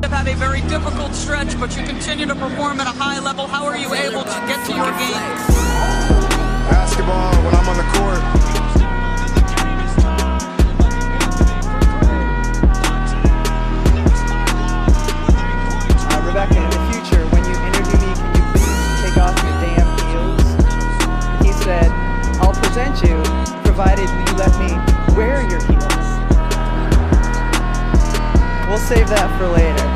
have had a very difficult stretch, but you continue to perform at a high level. How are you able to get to your game? Basketball, when I'm on the court. Rebecca, in the future, when you interview me, can you please take off your damn heels? He said, I'll present you, provided you let me wear your heels. We'll save that for later.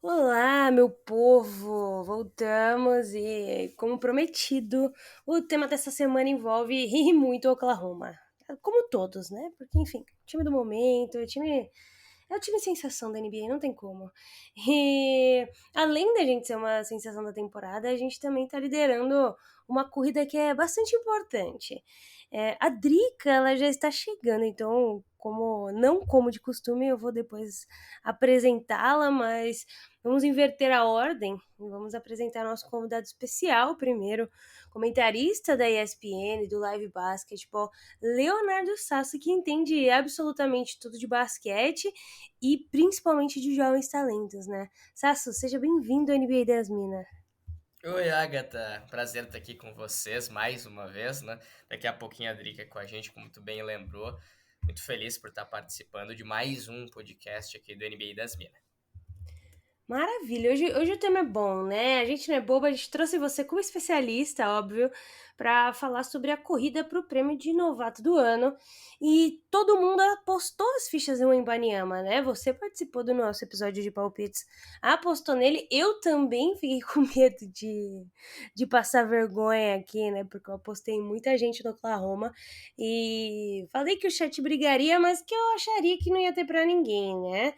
Olá, meu povo! Voltamos e, como prometido, o tema dessa semana envolve e muito Oklahoma. Como todos, né? Porque, enfim, time do momento, é o time sensação da NBA, não tem como. E além da gente ser uma sensação da temporada, a gente também tá liderando uma corrida que é bastante importante. A Drica, ela já está chegando, então, não como de costume, eu vou depois apresentá-la, mas vamos inverter a ordem e vamos apresentar nosso convidado especial primeiro, comentarista da ESPN, do Live Basketball, Leonardo Sasso, que entende absolutamente tudo de basquete e principalmente de jovens talentos, né? Sasso, seja bem-vindo ao NBA das Minas. Oi, Agatha. Prazer estar aqui com vocês mais uma vez, né? Daqui a pouquinho a Drica com a gente, como tu bem lembrou. Muito feliz por estar participando de mais um podcast aqui do NBA das Minas. Maravilha, hoje o tema é bom, né? A gente não é bobo, a gente trouxe você como especialista, óbvio, para falar sobre a corrida para o prêmio de novato do ano. E todo mundo apostou as fichas no Wembanyama, né? Você participou do nosso episódio de palpites, apostou nele. Eu também fiquei com medo de passar vergonha aqui, né? Porque eu apostei em muita gente no Oklahoma e falei que o chat brigaria, mas que eu acharia que não ia ter para ninguém, né?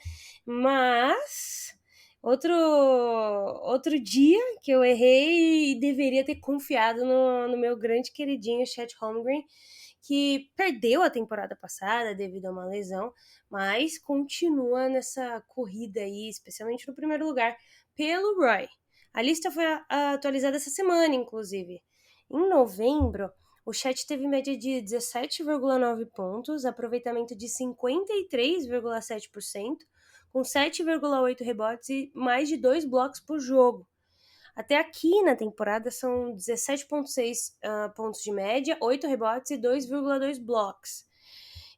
Mas outro dia que eu errei e deveria ter confiado no meu grande queridinho Chet Holmgren, que perdeu a temporada passada devido a uma lesão, mas continua nessa corrida aí, especialmente no primeiro lugar, pelo Roy. A lista foi atualizada essa semana, inclusive. Em novembro, o Chet teve média de 17,9 pontos, aproveitamento de 53,7%, com 7,8 rebotes e mais de 2 blocos por jogo. Até aqui na temporada são 17,6 pontos de média, 8 rebotes e 2,2 blocos.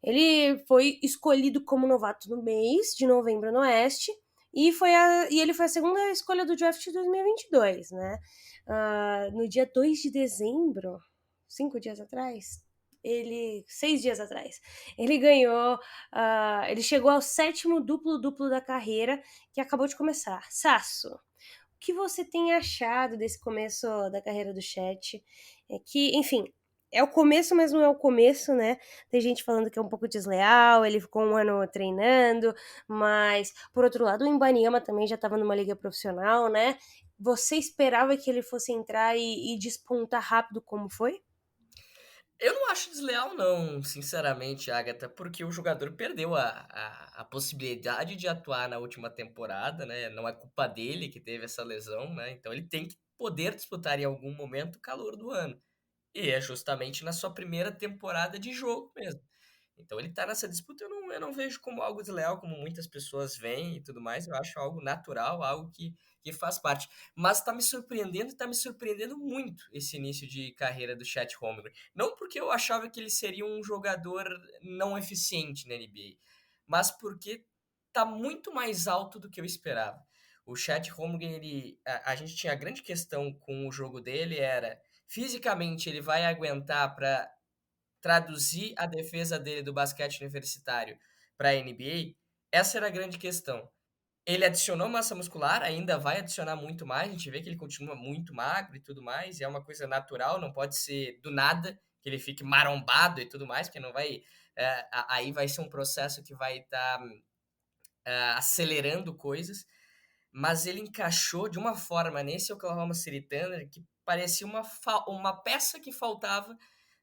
Ele foi escolhido como novato no mês de novembro no Oeste e ele foi a segunda escolha do draft de 2022, né? No dia 2 de dezembro, 6 dias atrás, ele ganhou, ele chegou ao 7º duplo-duplo da carreira, que acabou de começar. Sasso, o que você tem achado desse começo da carreira do Chet? Que, enfim, é o começo, mas não é o começo, né? Tem gente falando que é um pouco desleal, ele ficou um ano treinando, mas, por outro lado, o Wembanyama também já estava numa liga profissional, né? Você esperava que ele fosse entrar e despontar rápido como foi? Eu não acho desleal, não, sinceramente, Agatha, porque o jogador perdeu a possibilidade de atuar na última temporada, né? Não é culpa dele que teve essa lesão, né? Então ele tem que poder disputar em algum momento o calor do ano. E é justamente na sua primeira temporada de jogo mesmo. Então ele tá nessa disputa, eu não vejo como algo desleal, como muitas pessoas veem e tudo mais. Eu acho algo natural, algo que faz parte. Mas tá me surpreendendo e tá me surpreendendo muito esse início de carreira do Chet Holmgren. Não porque eu achava que ele seria um jogador não eficiente na NBA, mas porque tá muito mais alto do que eu esperava. O Chet Holmgren, a gente tinha a grande questão com o jogo dele, era fisicamente ele vai aguentar para traduzir a defesa dele do basquete universitário para a NBA? Essa era a grande questão. Ele adicionou massa muscular, ainda vai adicionar muito mais, a gente vê que ele continua muito magro e tudo mais, e é uma coisa natural, não pode ser do nada que ele fique marombado e tudo mais, porque não vai... aí vai ser um processo que vai estar acelerando coisas, mas ele encaixou de uma forma nesse Oklahoma City Thunder que parecia uma peça que faltava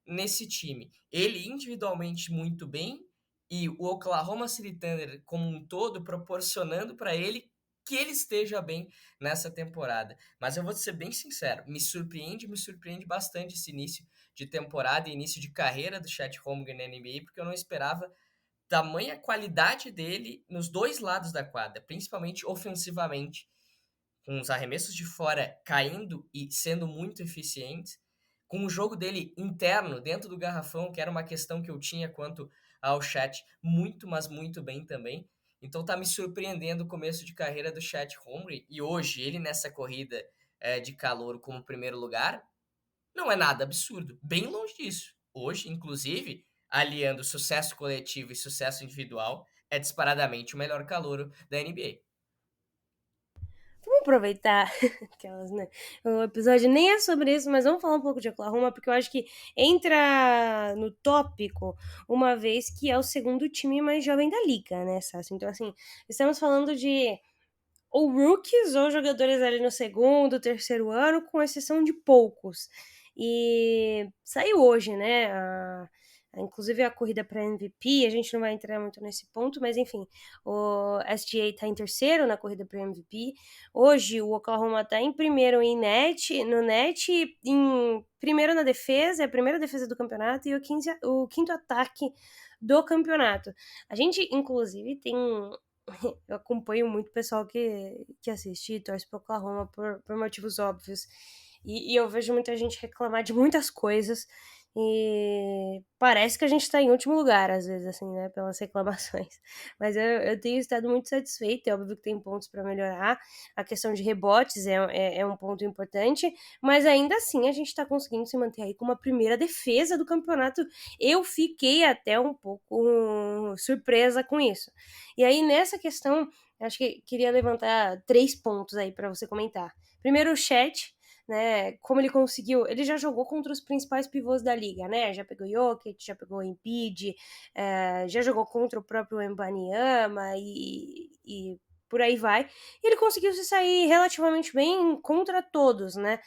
nesse time. Ele individualmente muito bem e o Oklahoma City Thunder como um todo proporcionando para ele que ele esteja bem nessa temporada. Mas eu vou ser bem sincero, me surpreende bastante esse início de temporada e início de carreira do Chet Holmgren na NBA, porque eu não esperava tamanha qualidade dele nos dois lados da quadra, principalmente ofensivamente, com os arremessos de fora caindo e sendo muito eficientes, com o jogo dele interno, dentro do garrafão, que era uma questão que eu tinha quanto ao Chet, muito, mas muito bem também. Então tá me surpreendendo o começo de carreira do Chet Holmgren, e hoje ele nessa corrida de calouro como primeiro lugar, não é nada absurdo, bem longe disso. Hoje, inclusive, aliando sucesso coletivo e sucesso individual, é disparadamente o melhor calouro da NBA. Vamos aproveitar aquelas, né? O episódio nem é sobre isso, mas vamos falar um pouco de Oklahoma, porque eu acho que entra no tópico, uma vez que é o segundo time mais jovem da liga, né, Sassi? Então, assim, estamos falando de ou rookies ou jogadores ali no segundo, terceiro ano, com exceção de poucos. E saiu hoje, né? Inclusive a corrida para MVP, a gente não vai entrar muito nesse ponto, mas enfim, o SGA está em terceiro na corrida para MVP. Hoje o Oklahoma está em primeiro no net, em primeiro na defesa, é a primeira defesa do campeonato e o quinto ataque do campeonato. A gente, inclusive, tem eu acompanho muito o pessoal que assiste e torce pro Oklahoma por motivos óbvios. E eu vejo muita gente reclamar de muitas coisas. E parece que a gente tá em último lugar, às vezes, assim, né? Pelas reclamações. Mas eu tenho estado muito satisfeita. É óbvio que tem pontos para melhorar. A questão de rebotes é um ponto importante. Mas ainda assim, a gente tá conseguindo se manter aí como a primeira defesa do campeonato. Eu fiquei até um pouco surpresa com isso. E aí, nessa questão, acho que queria levantar 3 pontos aí para você comentar. Primeiro, o Chet, né, como ele conseguiu, ele já jogou contra os principais pivôs da liga, né, já pegou Jokic, já pegou o Embiid, já jogou contra o próprio Wembanyama e por aí vai, e ele conseguiu se sair relativamente bem contra todos, né,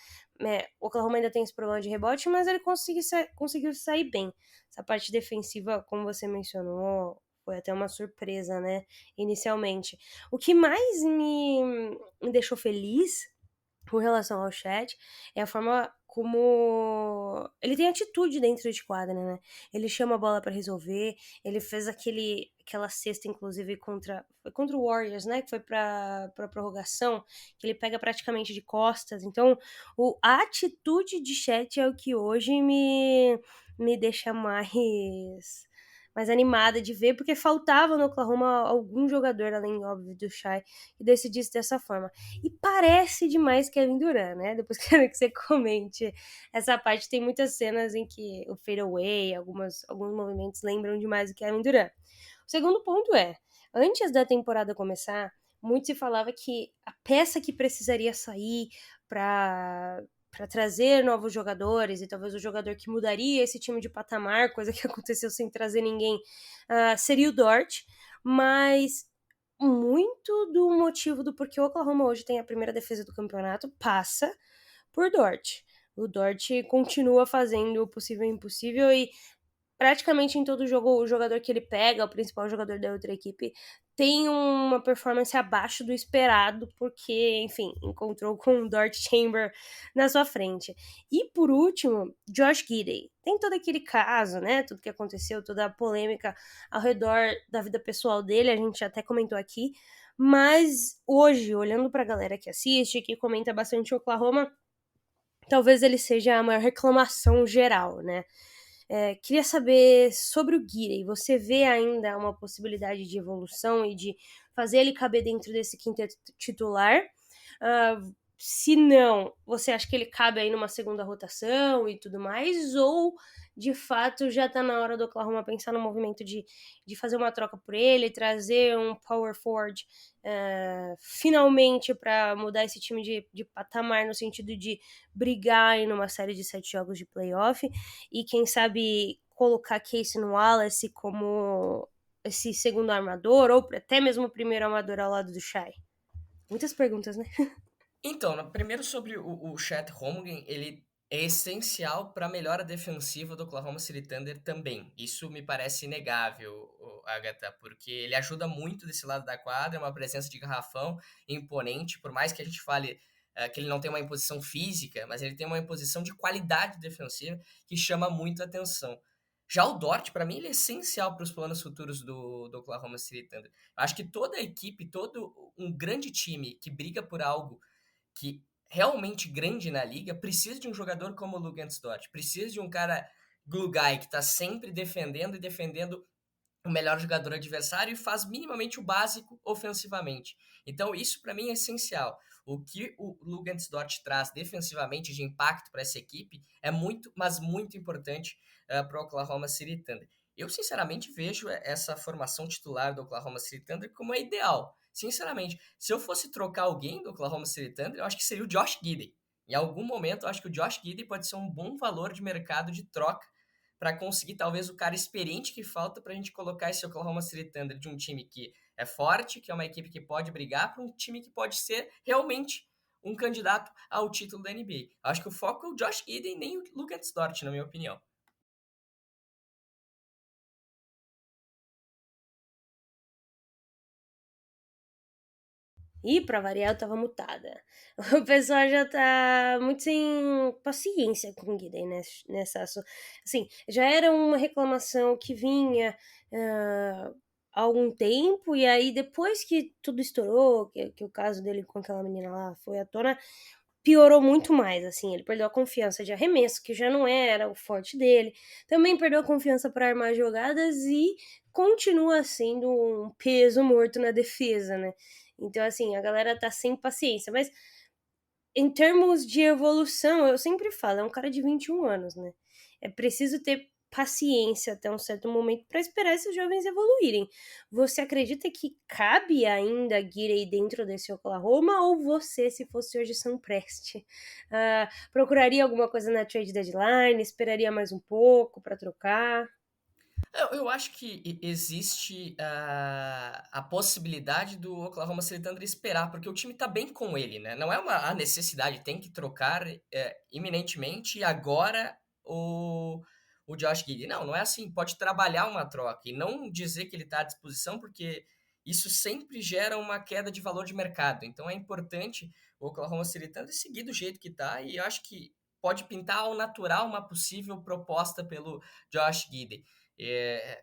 o Oklahoma ainda tem esse problema de rebote, mas ele conseguiu se sair bem. Essa parte defensiva, como você mencionou, foi até uma surpresa, né, inicialmente. O que mais me deixou feliz com relação ao Chet é a forma como ele tem atitude dentro de quadra, né? Ele chama a bola para resolver, ele fez aquela cesta, inclusive, contra o Warriors, né? Que foi pra prorrogação, que ele pega praticamente de costas. Então, a atitude de Chet é o que hoje me deixa mais animada de ver, porque faltava no Oklahoma algum jogador, além, óbvio, do Shai, que decidisse dessa forma. E parece demais Kevin Durant, né? Depois quero que você comente essa parte. Tem muitas cenas em que o fadeaway, alguns movimentos lembram demais o Kevin Durant. O segundo ponto é, antes da temporada começar, muito se falava que a peça que precisaria sair para trazer novos jogadores e talvez o jogador que mudaria esse time de patamar, coisa que aconteceu sem trazer ninguém, seria o Dort, mas muito do motivo do porquê o Oklahoma hoje tem a primeira defesa do campeonato passa por Dort. O Dort continua fazendo o possível e o impossível e praticamente em todo jogo o jogador que ele pega, o principal jogador da outra equipe, tem uma performance abaixo do esperado, porque, enfim, encontrou com o Dort Chamber na sua frente. E por último, Josh Giddey. Tem todo aquele caso, né? Tudo que aconteceu, toda a polêmica ao redor da vida pessoal dele, a gente até comentou aqui. Mas hoje, olhando pra galera que assiste, que comenta bastante o Oklahoma, talvez ele seja a maior reclamação geral, né? Queria saber sobre o Giddey. Você vê ainda uma possibilidade de evolução e de fazer ele caber dentro desse quinteto titular? Se não, você acha que ele cabe aí numa segunda rotação e tudo mais? Ou, de fato, já tá na hora do Oklahoma pensar no movimento de fazer uma troca por ele, trazer um power forward finalmente para mudar esse time de patamar no sentido de brigar em uma série de 7 jogos de playoff e quem sabe colocar Casey Wallace como esse segundo armador ou até mesmo o primeiro armador ao lado do Shai? Muitas perguntas, né? Então, primeiro sobre o Chet Holmgren, ele É essencial para a melhora defensiva do Oklahoma City Thunder também. Isso me parece inegável, Agatha, porque ele ajuda muito desse lado da quadra, é uma presença de garrafão imponente, por mais que a gente fale que ele não tem uma imposição física, mas ele tem uma imposição de qualidade defensiva que chama muito a atenção. Já o Dort, para mim, ele é essencial para os planos futuros do Oklahoma City Thunder. Eu acho que toda a equipe, todo um grande time que briga por algo que realmente grande na liga, precisa de um jogador como o Luguentz Dort, precisa de um cara glue guy que tá sempre defendendo e defendendo o melhor jogador adversário e faz minimamente o básico ofensivamente. Então isso para mim é essencial. O que o Luguentz Dort traz defensivamente de impacto para essa equipe é muito, mas muito importante para o Oklahoma City Thunder. Eu sinceramente vejo essa formação titular do Oklahoma City Thunder como a ideal. Sinceramente, se eu fosse trocar alguém do Oklahoma City Thunder, eu acho que seria o Josh Giddey. Em algum momento, eu acho que o Josh Giddey pode ser um bom valor de mercado de troca para conseguir talvez o cara experiente que falta para a gente colocar esse Oklahoma City Thunder de um time que é forte, que é uma equipe que pode brigar, para um time que pode ser realmente um candidato ao título da NBA. Acho que o foco é o Josh Giddey, nem o Luguentz Dort, na minha opinião. E pra variar, eu tava mutada. O pessoal já tá muito sem paciência com o Guiden nessa. Assim, já era uma reclamação que vinha há algum tempo, e aí depois que tudo estourou, que o caso dele com aquela menina lá foi à tona, piorou muito mais, assim, ele perdeu a confiança de arremesso, que já não era o forte dele, também perdeu a confiança para armar jogadas e continua sendo um peso morto na defesa, né? Então, assim, a galera tá sem paciência, mas em termos de evolução, eu sempre falo, é um cara de 21 anos, né? É preciso ter paciência até um certo momento para esperar esses jovens evoluírem. Você acredita que cabe ainda Guirei dentro desse Oklahoma, ou você, se fosse hoje São Preste, procuraria alguma coisa na trade deadline, esperaria mais um pouco para trocar? Eu acho que existe a possibilidade do Oklahoma City Thunder esperar, porque o time tá bem com ele, né? Não é a necessidade, tem que trocar iminentemente e agora o Josh Giddey. Não, não é assim. Pode trabalhar uma troca e não dizer que ele tá à disposição, porque isso sempre gera uma queda de valor de mercado. Então é importante o Oklahoma City Thunder seguir do jeito que tá e eu acho que pode pintar ao natural uma possível proposta pelo Josh Giddey.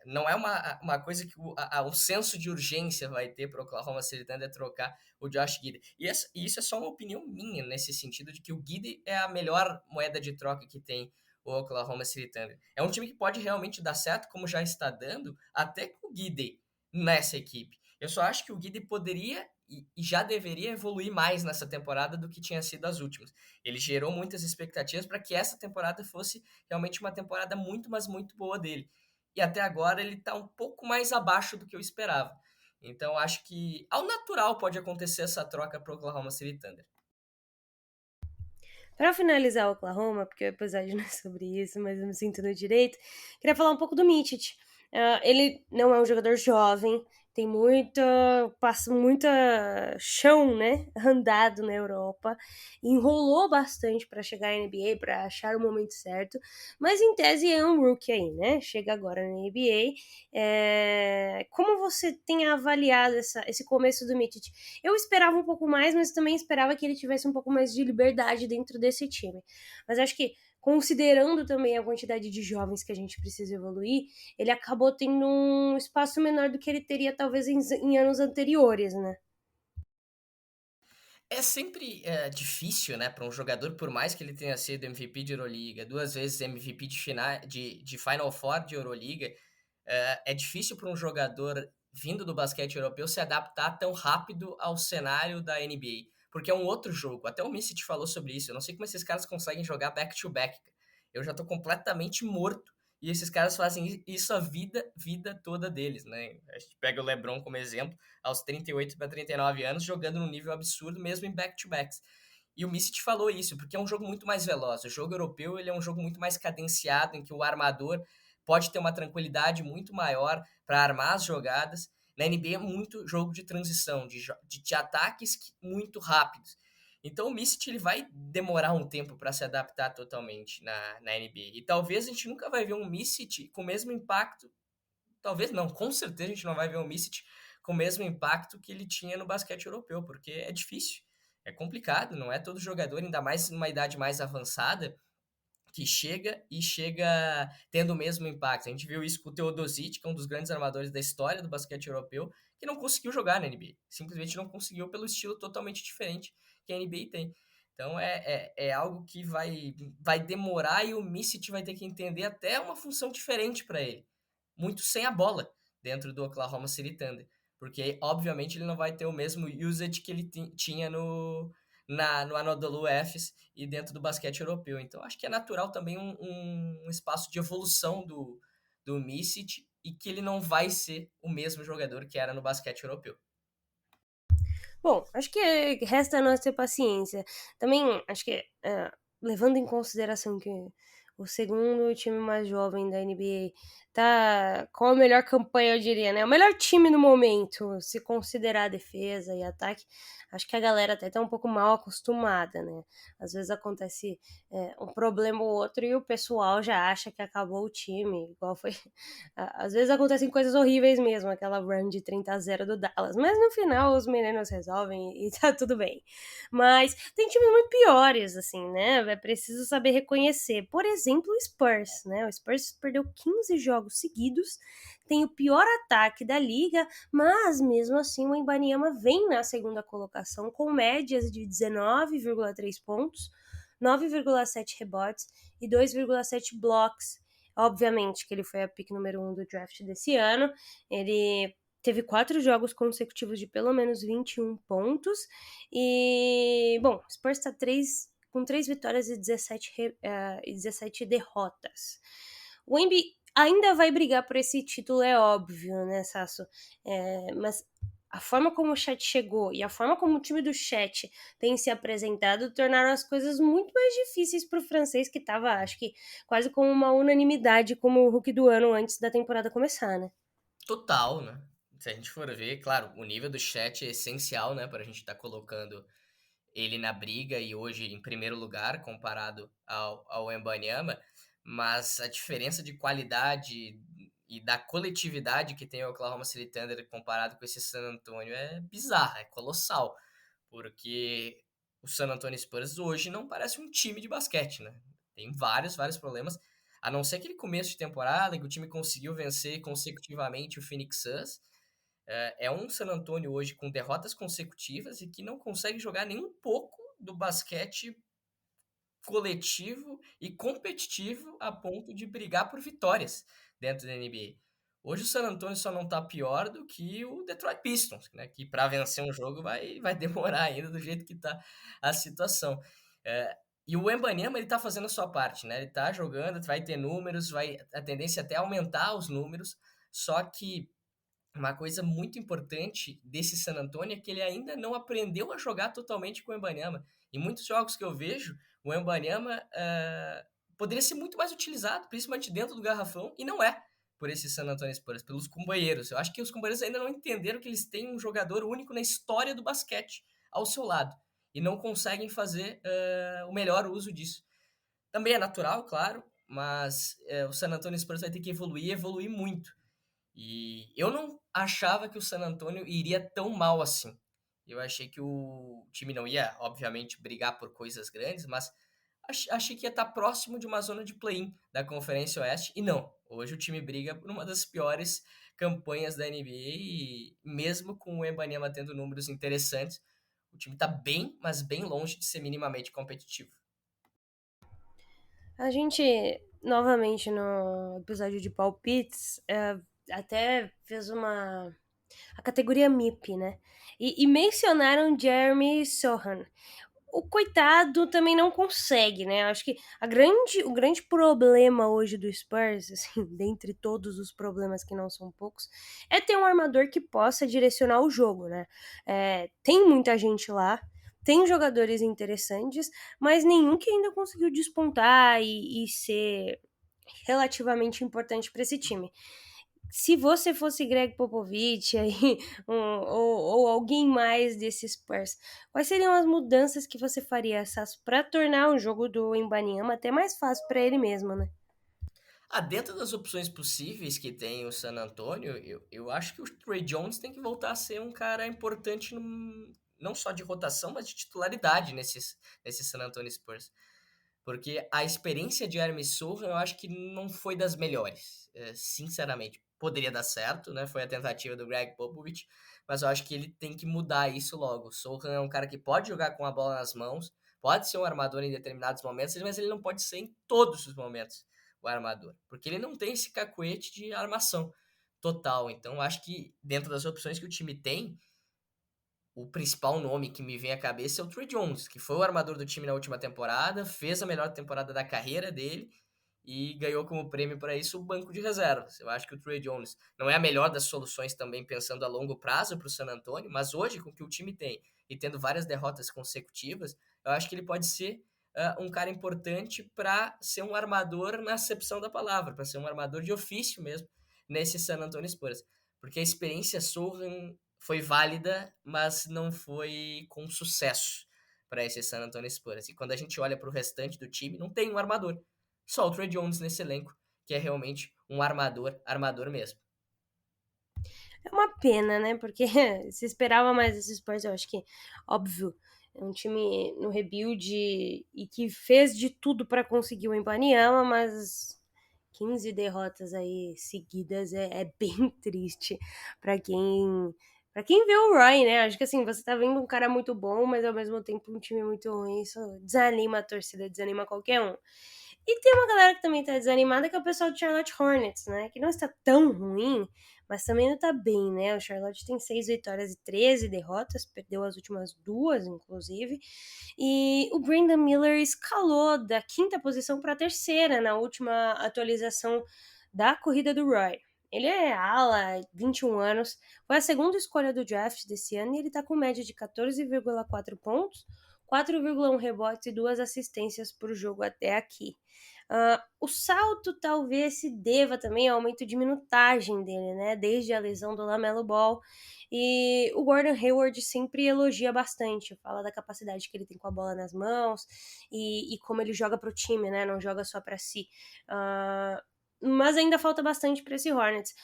Não é uma coisa que o senso de urgência vai ter para o Oklahoma City Thunder trocar o Josh Giddey. E isso é só uma opinião minha, nesse sentido de que o Giddey é a melhor moeda de troca que tem o Oklahoma City Thunder. É um time que pode realmente dar certo, como já está dando, até com o Giddey nessa equipe. Eu só acho que o Giddey poderia e já deveria evoluir mais nessa temporada do que tinha sido as últimas. Ele gerou muitas expectativas para que essa temporada fosse realmente uma temporada muito, mas muito boa dele. E até agora ele está um pouco mais abaixo do que eu esperava. Então acho que ao natural pode acontecer essa troca para o Oklahoma City Thunder. Para finalizar o Oklahoma, porque o episódio não é sobre isso, mas eu me sinto no direito, queria falar um pouco do Micic. Ele não é um jogador jovem, tem muita chão, né, andado na Europa, enrolou bastante para chegar à NBA, para achar o momento certo, mas em tese é um rookie aí, né, chega agora na NBA. Como você tem avaliado esse começo do Micic? Eu esperava um pouco mais, mas também esperava que ele tivesse um pouco mais de liberdade dentro desse time, mas acho que considerando também a quantidade de jovens que a gente precisa evoluir, ele acabou tendo um espaço menor do que ele teria talvez em anos anteriores, né? É sempre difícil, né, para um jogador, por mais que ele tenha sido MVP de Euroliga, 2 vezes MVP de Final Four de Euroliga, é difícil para um jogador vindo do basquete europeu se adaptar tão rápido ao cenário da NBA, porque é um outro jogo. Até o Micic falou sobre isso. Eu não sei como esses caras conseguem jogar back-to-back. Eu já tô completamente morto e esses caras fazem isso a vida toda deles, né? A gente pega o LeBron como exemplo, aos 38 para 39 anos, jogando num nível absurdo, mesmo em back-to-backs. E o Micic falou isso, porque é um jogo muito mais veloz. O jogo europeu ele é um jogo muito mais cadenciado, em que o armador pode ter uma tranquilidade muito maior para armar as jogadas. Na NBA é muito jogo de transição, de ataques muito rápidos. Então o Micic ele vai demorar um tempo para se adaptar totalmente na NBA. E talvez a gente nunca vai ver um Micic com o mesmo impacto. Talvez não, com certeza a gente não vai ver um Micic com o mesmo impacto que ele tinha no basquete europeu, porque é difícil, é complicado, não é todo jogador, ainda mais numa idade mais avançada, que chega tendo o mesmo impacto. A gente viu isso com o Teodosic, que é um dos grandes armadores da história do basquete europeu, que não conseguiu jogar na NBA. Simplesmente não conseguiu pelo estilo totalmente diferente que a NBA tem. Então é algo que vai demorar e o Micic vai ter que entender até uma função diferente para ele. Muito sem a bola dentro do Oklahoma City Thunder. Porque, obviamente, ele não vai ter o mesmo usage que ele tinha no Anadolu Efes e dentro do basquete europeu. Então, acho que é natural também um espaço de evolução do Micic e que ele não vai ser o mesmo jogador que era no basquete europeu. Bom, acho que resta a nós ter paciência. Também, acho que, levando em consideração que o segundo time mais jovem da NBA tá com a melhor campanha, eu diria, né? O melhor time no momento, se considerar defesa e ataque. Acho que a galera até tá um pouco mal acostumada, né? Às vezes acontece um problema ou outro e o pessoal já acha que acabou o time, igual foi. Às vezes acontecem coisas horríveis mesmo, aquela run de 30-0 do Dallas, mas no final os meninos resolvem e tá tudo bem. Mas tem times muito piores, assim, né? É preciso saber reconhecer. Por exemplo, o Spurs, né? O Spurs perdeu 15 jogos seguidos, tem o pior ataque da liga, mas mesmo assim o Wembanyama vem na segunda colocação com médias de 19,3 pontos, 9,7 rebotes e 2,7 blocos. Obviamente que ele foi a pick número 1 do draft desse ano. Ele teve 4 jogos consecutivos de pelo menos 21 pontos. E, bom, o Spurs está com 3 vitórias e 17 derrotas. O Wemby ainda vai brigar por esse título, é óbvio, né, Sasso? Mas a forma como o Chet chegou e a forma como o time do Chet tem se apresentado tornaram as coisas muito mais difíceis para o francês, que estava, acho que, quase com uma unanimidade como o Rookie do ano antes da temporada começar, né? Total, né? Se a gente for ver, claro, o nível do Chet é essencial, né, para a gente estar colocando ele na briga e hoje em primeiro lugar comparado ao Wembanyama, mas a diferença de qualidade e da coletividade que tem o Oklahoma City Thunder comparado com esse San Antonio é bizarra, é colossal, porque o San Antonio Spurs hoje não parece um time de basquete, né? Tem vários problemas, a não ser aquele começo de temporada que o time conseguiu vencer consecutivamente o Phoenix Suns. É um San Antonio hoje com derrotas consecutivas e que não consegue jogar nem um pouco do basquete coletivo e competitivo a ponto de brigar por vitórias dentro da NBA. Hoje o San Antonio só não tá pior do que o Detroit Pistons, né? Que para vencer um jogo vai demorar ainda do jeito que tá a situação. E o Wembanyama, ele tá fazendo a sua parte, né? Ele tá jogando, vai ter números, a tendência até aumentar os números, só que uma coisa muito importante desse San Antonio é que ele ainda não aprendeu a jogar totalmente com o Wembanyama. Em muitos jogos que eu vejo, o Wembanyama poderia ser muito mais utilizado, principalmente dentro do garrafão, e não é por esse San Antonio Spurs, pelos companheiros. Eu acho que os companheiros ainda não entenderam que eles têm um jogador único na história do basquete ao seu lado, e não conseguem fazer o melhor uso disso. Também é natural, claro, mas o San Antonio Spurs vai ter que evoluir muito. E eu não achava que o San Antonio iria tão mal assim. Eu achei que o time não ia, obviamente, brigar por coisas grandes, mas achei que ia estar próximo de uma zona de play-in da Conferência Oeste. E não, hoje o time briga por uma das piores campanhas da NBA e mesmo com o Wembanyama tendo números interessantes, o time está bem, mas bem longe de ser minimamente competitivo. A gente, novamente, no episódio de palpites, até fez a categoria MIP, né? E mencionaram Jeremy Sohan. O coitado também não consegue, né? Acho que o grande problema hoje do Spurs, assim, dentre todos os problemas que não são poucos, é ter um armador que possa direcionar o jogo, né? Tem muita gente lá, tem jogadores interessantes, mas nenhum que ainda conseguiu despontar e ser relativamente importante para esse time. se você fosse Greg Popovich aí, ou alguém mais desses Spurs, quais seriam as mudanças que você faria, Sasso, para tornar o jogo do Wembanyama até mais fácil para ele mesmo, né? Dentro das opções possíveis que tem o San Antonio, eu acho que o Trey Jones tem que voltar a ser um cara importante, não só de rotação, mas de titularidade nesse San Antonio Spurs. Porque a experiência de Hermes Sovran eu acho que não foi das melhores, sinceramente. Poderia dar certo, né? Foi a tentativa do Greg Popovich, mas eu acho que ele tem que mudar isso logo. O Sovran é um cara que pode jogar com a bola nas mãos, pode ser um armador em determinados momentos, mas ele não pode ser em todos os momentos o armador, porque ele não tem esse cacuete de armação total. Então, eu acho que dentro das opções que o time tem, o principal nome que me vem à cabeça é o Trey Jones, que foi o armador do time na última temporada, fez a melhor temporada da carreira dele e ganhou como prêmio para isso o banco de reservas. Eu acho que o Trey Jones não é a melhor das soluções também pensando a longo prazo para o San Antonio, mas hoje com o que o time tem e tendo várias derrotas consecutivas, eu acho que ele pode ser um cara importante para ser um armador na acepção da palavra, para ser um armador de ofício mesmo nesse San Antonio Spurs. Porque a experiência Sovran foi válida, mas não foi com sucesso para esse San Antonio Spurs. E quando a gente olha para o restante do time, não tem um armador. Só o Trey Jones nesse elenco, que é realmente um armador mesmo. É uma pena, né? Porque se esperava mais desses Spurs, eu acho que, óbvio, é um time no rebuild e que fez de tudo para conseguir o Wembanyama, mas 15 derrotas aí seguidas é bem triste para quem vê o Roy, né? Acho que assim, você tá vendo um cara muito bom, mas ao mesmo tempo um time muito ruim, isso desanima a torcida, desanima qualquer um. E tem uma galera que também tá desanimada, que é o pessoal do Charlotte Hornets, né? Que não está tão ruim, mas também não tá bem, né? O Charlotte tem 6 vitórias e 13 derrotas, perdeu as últimas 2, inclusive. E o Brandon Miller escalou da 5ª posição para a 3ª na última atualização da corrida do Roy. Ele é ala, 21 anos, foi a 2ª escolha do draft desse ano e ele tá com média de 14,4 pontos, 4,1 rebotes e 2 assistências por jogo até aqui. O salto talvez se deva também ao aumento de minutagem dele, né? Desde a lesão do LaMelo Ball. E o Gordon Hayward sempre elogia bastante, fala da capacidade que ele tem com a bola nas mãos e como ele joga pro time, né? Não joga só para si. Mas ainda falta bastante para esse Hornets.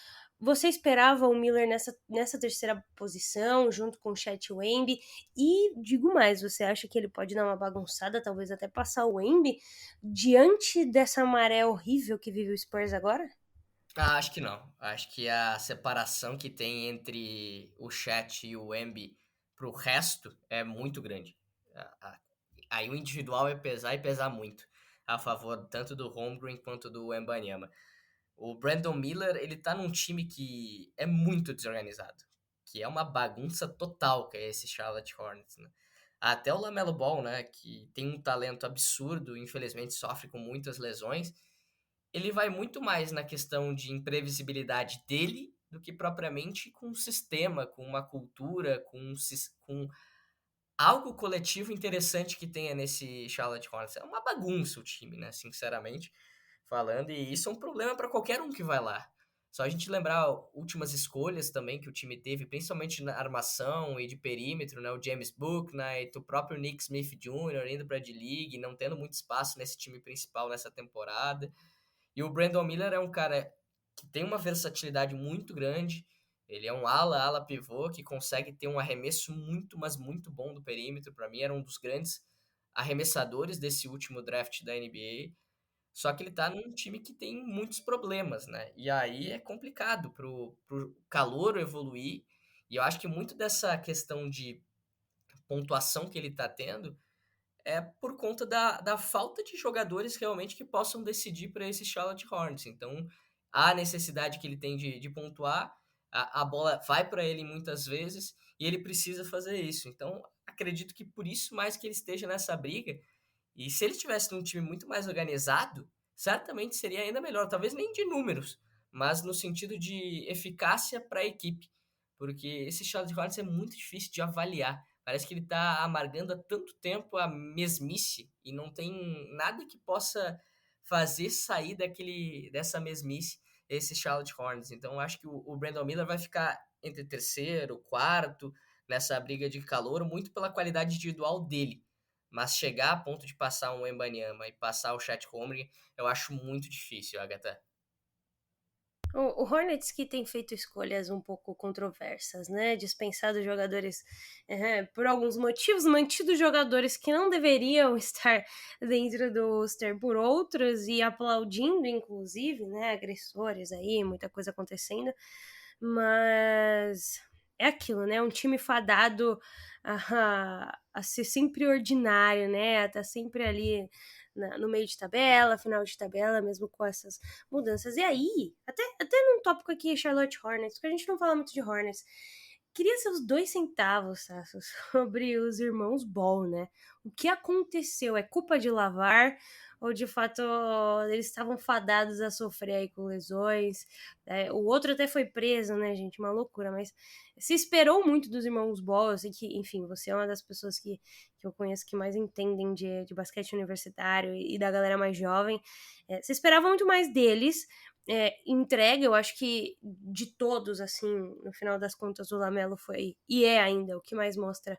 Você esperava o Miller nessa 3ª posição, junto com o Chet Wemby? E digo mais, você acha que ele pode dar uma bagunçada, talvez até passar o Wemby, diante dessa maré horrível que vive o Spurs agora? Acho que não. Acho que a separação que tem entre o Chet e o Wemby pro resto é muito grande. Aí o individual é pesar e pesar muito a favor tanto do Holmgren quanto do Wembanyama. O Brandon Miller, ele tá num time que é muito desorganizado, que é uma bagunça total, que é esse Charlotte Hornets, né? Até o LaMelo Ball, né, que tem um talento absurdo, infelizmente sofre com muitas lesões, ele vai muito mais na questão de imprevisibilidade dele do que propriamente com um sistema, com uma cultura, com algo coletivo interessante que tenha nesse Charlotte Hornets. É uma bagunça o time, né, sinceramente falando, e isso é um problema para qualquer um que vai lá. Só a gente lembrar últimas escolhas também que o time teve, principalmente na armação e de perímetro, né? O James Bouknight, o próprio Nick Smith Jr. indo para a D-League, não tendo muito espaço nesse time principal nessa temporada. E o Brandon Miller é um cara que tem uma versatilidade muito grande. Ele é um ala pivô que consegue ter um arremesso muito, mas muito bom do perímetro. Para mim, era um dos grandes arremessadores desse último draft da NBA. Só que ele tá num time que tem muitos problemas, né? E aí é complicado pro calouro evoluir. E eu acho que muito dessa questão de pontuação que ele tá tendo é por conta da falta de jogadores realmente que possam decidir para esse Charlotte Hornets. Então, a necessidade que ele tem de pontuar, a bola vai para ele muitas vezes e ele precisa fazer isso. Então, acredito que por isso mais que ele esteja nessa briga. E se ele tivesse num time muito mais organizado, certamente seria ainda melhor. Talvez nem de números, mas no sentido de eficácia para a equipe. Porque esse Charlotte Hornets é muito difícil de avaliar. Parece que ele está amargando há tanto tempo a mesmice e não tem nada que possa fazer sair dessa mesmice esse Charlotte Hornets. Então eu acho que o Brandon Miller vai ficar entre terceiro, quarto, nessa briga de calor, muito pela qualidade individual dele. Mas chegar a ponto de passar um Wembanyama e passar o Chet Holmgren, eu acho muito difícil, Agatha. O Hornets que tem feito escolhas um pouco controversas, né? Dispensado jogadores por alguns motivos, mantido jogadores que não deveriam estar dentro do roster por outros e aplaudindo, inclusive, né? Agressores aí, muita coisa acontecendo. Mas é aquilo, né? Um time fadado a ser sempre ordinário, né? A tá sempre ali no meio de tabela, final de tabela, mesmo com essas mudanças. E aí, até num tópico aqui, Charlotte Hornets, porque a gente não fala muito de Hornets, queria seus 2 centavos, Tasso, sobre os irmãos Ball, né? O que aconteceu? É culpa de Lavar? Ou de fato eles estavam fadados a sofrer aí com lesões? O outro até foi preso, né, gente? Uma loucura, mas se esperou muito dos irmãos Ball. Eu sei que, enfim, você é uma das pessoas que eu conheço que mais entendem de basquete universitário e da galera mais jovem. Você esperava muito mais deles. Entrega, eu acho que de todos, assim, no final das contas, o Lamelo foi, e é ainda, o que mais mostra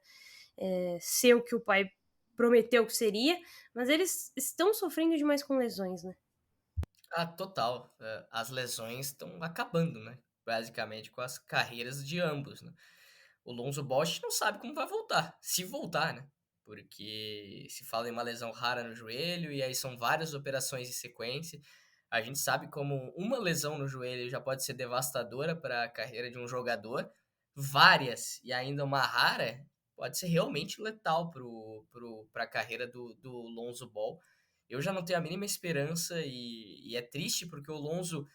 ser o que o pai prometeu que seria, mas eles estão sofrendo demais com lesões, né? Total. As lesões estão acabando, né? Basicamente com as carreiras de ambos, né? O Lonzo Ball não sabe como vai voltar, se voltar, né? Porque se fala em uma lesão rara no joelho e aí são várias operações em sequência. A gente sabe como uma lesão no joelho já pode ser devastadora para a carreira de um jogador. Várias e ainda uma rara pode ser realmente letal para a carreira do Lonzo Ball. Eu já não tenho a mínima esperança e é triste porque o Lonzo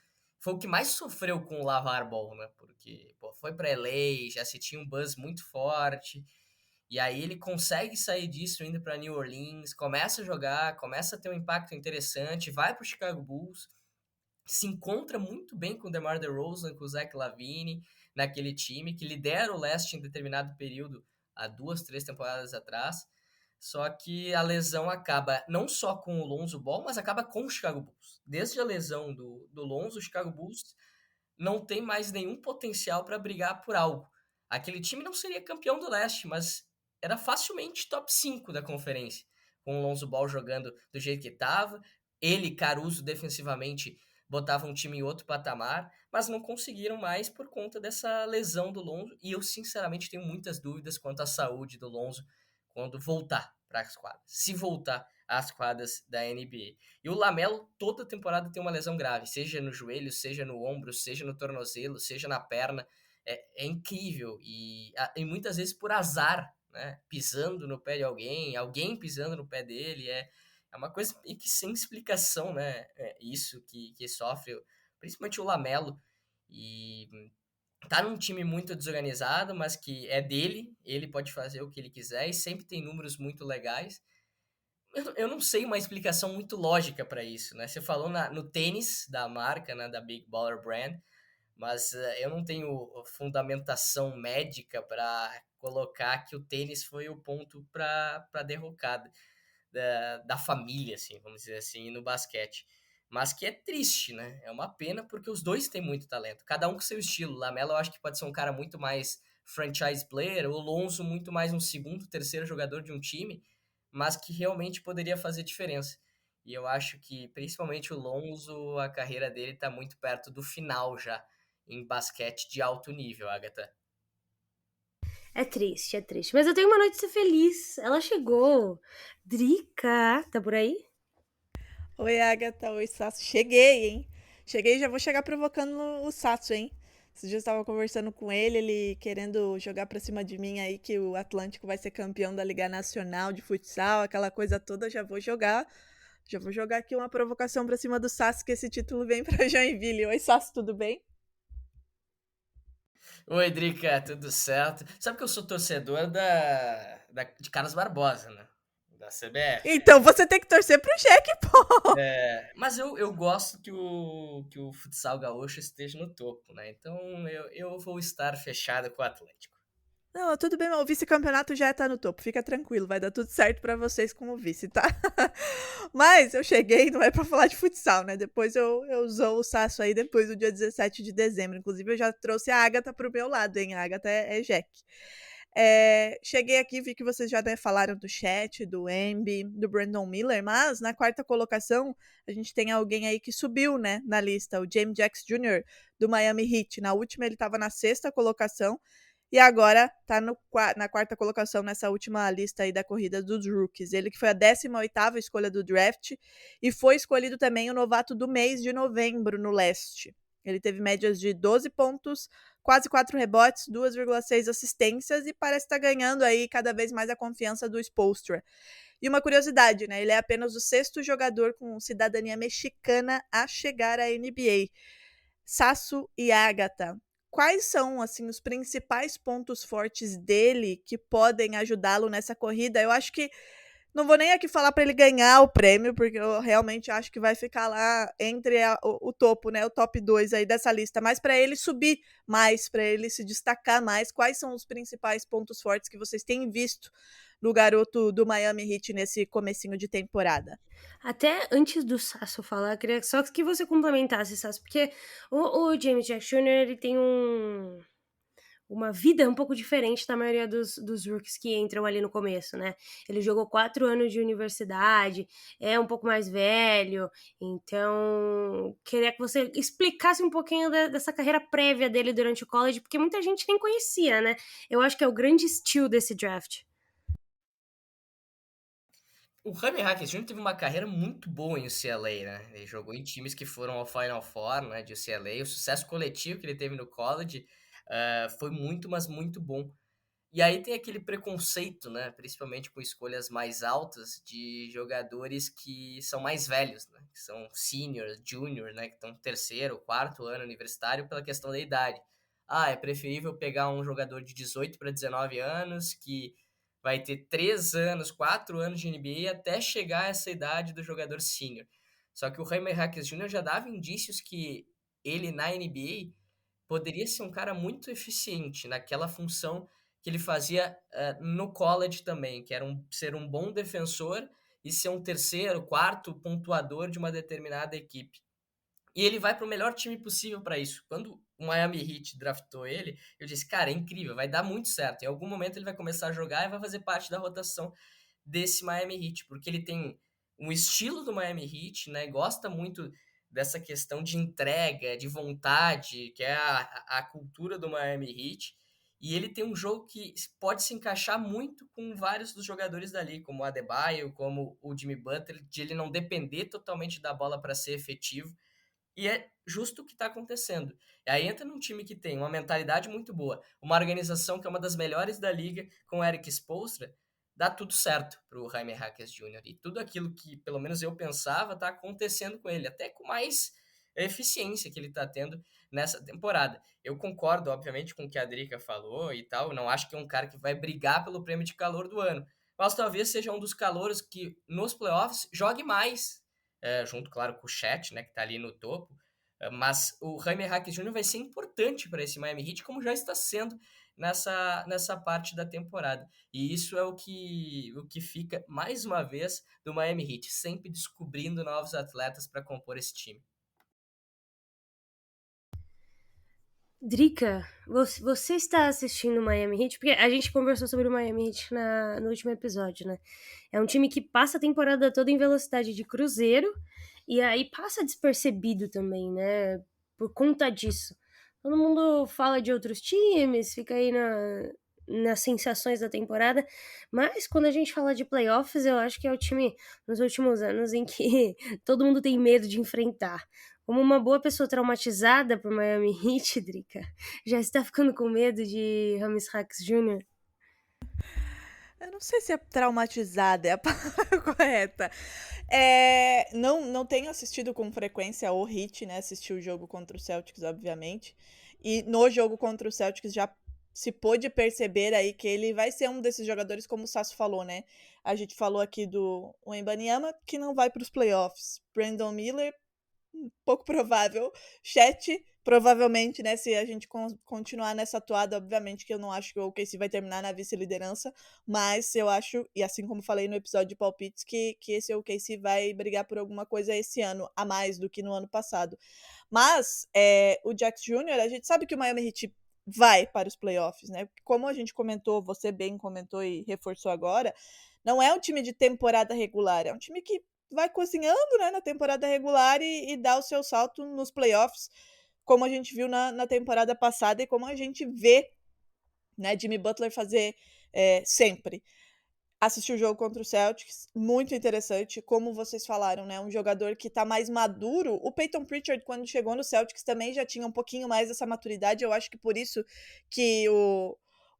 foi o que mais sofreu com o Lavar Ball, né? Porque foi para LA, já se tinha um buzz muito forte. E aí ele consegue sair disso indo para New Orleans, começa a jogar, começa a ter um impacto interessante, vai para o Chicago Bulls, se encontra muito bem com o DeMar DeRozan, com o Zach LaVine, naquele time que lidera o leste em determinado período, há 2, 3 temporadas atrás. Só que a lesão acaba não só com o Lonzo Ball, mas acaba com o Chicago Bulls. Desde a lesão do Lonzo, o Chicago Bulls não tem mais nenhum potencial para brigar por algo. Aquele time não seria campeão do leste, mas era facilmente top 5 da conferência, com o Lonzo Ball jogando do jeito que estava. Ele, Caruso, defensivamente, botava um time em outro patamar, mas não conseguiram mais por conta dessa lesão do Lonzo. E eu, sinceramente, tenho muitas dúvidas quanto à saúde do Lonzo quando voltar para as quadras. Se voltar às quadras da NBA. E o Lamelo, toda temporada tem uma lesão grave, seja no joelho, seja no ombro, seja no tornozelo, seja na perna. É incrível. E muitas vezes por azar, né? Pisando no pé de alguém pisando no pé dele. É uma coisa que sem explicação, né? Isso que sofre, principalmente o Lamelo. E tá num time muito desorganizado, mas que é dele, ele pode fazer o que ele quiser e sempre tem números muito legais. Eu não sei uma explicação muito lógica para isso, né? Você falou no tênis da marca, né, da Big Baller Brand, mas eu não tenho fundamentação médica para colocar que o tênis foi o ponto para derrocada da família, assim, vamos dizer assim, no basquete. Mas que é triste, né? É uma pena porque os dois têm muito talento, cada um com seu estilo. Lamelo eu acho que pode ser um cara muito mais franchise player, o Lonzo muito mais um segundo, terceiro jogador de um time, mas que realmente poderia fazer diferença. E eu acho que, principalmente o Lonzo, a carreira dele está muito perto do final já, em basquete de alto nível, Agatha. É triste, é triste. Mas eu tenho uma notícia feliz. Ela chegou. Drica, tá por aí? Oi, Agatha. Oi, Sasso. Cheguei, hein? Cheguei e já vou chegar provocando o Sasso, hein? Esses dias eu estava conversando com ele querendo jogar pra cima de mim aí que o Atlântico vai ser campeão da Liga Nacional de Futsal, aquela coisa toda. Já vou jogar aqui uma provocação pra cima do Sasso, que esse título vem pra Joinville. Oi, Sasso, tudo bem? Oi, Drica, tudo certo? Sabe que eu sou torcedor de Carlos Barbosa, né? Da CBF. Então você tem que torcer pro Jack, pô! Mas eu gosto que o futsal gaúcho esteja no topo, né? Então eu vou estar fechado com o Atlético. Não, tudo bem, o vice-campeonato já tá no topo, fica tranquilo, vai dar tudo certo pra vocês como vice, tá? Mas eu cheguei, não é pra falar de futsal, né? Depois eu zoo o Sasso aí depois do dia 17 de dezembro. Inclusive, eu já trouxe a Agatha pro meu lado, hein? A Agatha é Jack. Cheguei aqui, vi que vocês já falaram do Chet, do Embi, do Brandon Miller, mas na quarta colocação a gente tem alguém aí que subiu, né, na lista, o James Jackson Jr. do Miami Heat. Na última ele tava na sexta colocação e agora tá na quarta colocação nessa última lista aí da corrida dos rookies. Ele que foi a 18ª escolha do draft e foi escolhido também o novato do mês de novembro no leste. Ele teve médias de 12 pontos, quase 4 rebotes, 2,6 assistências e parece estar ganhando aí cada vez mais a confiança do Spoelstra. E uma curiosidade, né? Ele é apenas o 6º jogador com cidadania mexicana a chegar à NBA. Sasso e Agatha, quais são, assim, os principais pontos fortes dele que podem ajudá-lo nessa corrida? Eu acho que não vou nem aqui falar para ele ganhar o prêmio, porque eu realmente acho que vai ficar lá entre o topo, né, o top 2 aí dessa lista, mas para ele subir mais, para ele se destacar mais, quais são os principais pontos fortes que vocês têm visto no garoto do Miami Heat nesse comecinho de temporada? Até antes do Sasso falar, eu queria só que você complementasse, Sasso, porque o James Jackson Jr., ele tem uma vida um pouco diferente da maioria dos rookies que entram ali no começo, né? Ele jogou 4 anos de universidade, é um pouco mais velho, então queria que você explicasse um pouquinho dessa carreira prévia dele durante o college, porque muita gente nem conhecia, né? Eu acho que é o grande steal desse draft. O Jaime Jaquez Jr. teve uma carreira muito boa em UCLA, né? Ele jogou em times que foram ao Final Four, né, de UCLA. O sucesso coletivo que ele teve no college foi muito, mas muito bom. E aí tem aquele preconceito, né, principalmente com escolhas mais altas de jogadores que são mais velhos, né, que são seniors, juniors, né, que estão no 3º, 4º ano universitário pela questão da idade. É preferível pegar um jogador de 18 para 19 anos que vai ter 3 anos, 4 anos de NBA até chegar a essa idade do jogador sênior. Só que o Jaime Jaquez Jr. já dava indícios que ele na NBA poderia ser um cara muito eficiente naquela função que ele fazia no college também, que era ser um bom defensor e ser um 3º, 4º pontuador de uma determinada equipe. E ele vai para o melhor time possível para isso. Quando o Miami Heat draftou ele, eu disse, cara, é incrível, vai dar muito certo. Em algum momento ele vai começar a jogar e vai fazer parte da rotação desse Miami Heat, porque ele tem um estilo do Miami Heat, né? Gosta muito dessa questão de entrega, de vontade, que é a cultura do Miami Heat. E ele tem um jogo que pode se encaixar muito com vários dos jogadores dali, como o Adebayo, como o Jimmy Butler, de ele não depender totalmente da bola para ser efetivo. E é justo o que está acontecendo. E aí entra num time que tem uma mentalidade muito boa, uma organização que é uma das melhores da liga, com o Erik Spoelstra, dá tudo certo para o Jaime Jaquez Jr. E tudo aquilo que, pelo menos eu pensava, está acontecendo com ele, até com mais eficiência que ele está tendo nessa temporada. Eu concordo, obviamente, com o que a Drica falou e tal, não acho que é um cara que vai brigar pelo prêmio de calor do ano, mas talvez seja um dos calouros que, nos playoffs, jogue mais, junto, claro, com o Chet, né, que está ali no topo, mas o Jaime Jaquez Jr. vai ser importante para esse Miami Heat, como já está sendo nessa parte da temporada. E isso é o que fica, mais uma vez, do Miami Heat, sempre descobrindo novos atletas para compor esse time. Drica, você está assistindo o Miami Heat? Porque a gente conversou sobre o Miami Heat no último episódio, né? É um time que passa a temporada toda em velocidade de cruzeiro e aí passa despercebido também, né? Por conta disso. Todo mundo fala de outros times, fica aí nas sensações da temporada, mas quando a gente fala de playoffs, eu acho que é o time nos últimos anos em que todo mundo tem medo de enfrentar. Como uma boa pessoa traumatizada por Miami Heat, Drica, já está ficando com medo de James Jaquez Jr.? Eu não sei se é traumatizada é a palavra correta. Não tenho assistido com frequência o Heat, né? Assisti o jogo contra o Celtics, obviamente. E no jogo contra o Celtics já se pôde perceber aí que ele vai ser um desses jogadores, como o Sasso falou, né? A gente falou aqui do Wembanyama, que não vai para os playoffs. Brandon Miller pouco provável. Chat, provavelmente, né, se a gente continuar nessa toada, obviamente que eu não acho que o OKC vai terminar na vice-liderança, mas eu acho, e assim como falei no episódio de palpites, que esse OKC vai brigar por alguma coisa esse ano, a mais do que no ano passado. Mas o Jax Jr., a gente sabe que o Miami Heat vai para os playoffs, né? Como a gente comentou, você bem comentou e reforçou agora, não é um time de temporada regular, é um time que vai cozinhando, né, na temporada regular e dá o seu salto nos playoffs, como a gente viu na temporada passada e como a gente vê, né, Jimmy Butler fazer sempre. Assisti o jogo contra o Celtics, muito interessante, como vocês falaram, né, um jogador que tá mais maduro. O Peyton Pritchard, quando chegou no Celtics, também já tinha um pouquinho mais dessa maturidade, eu acho que por isso que o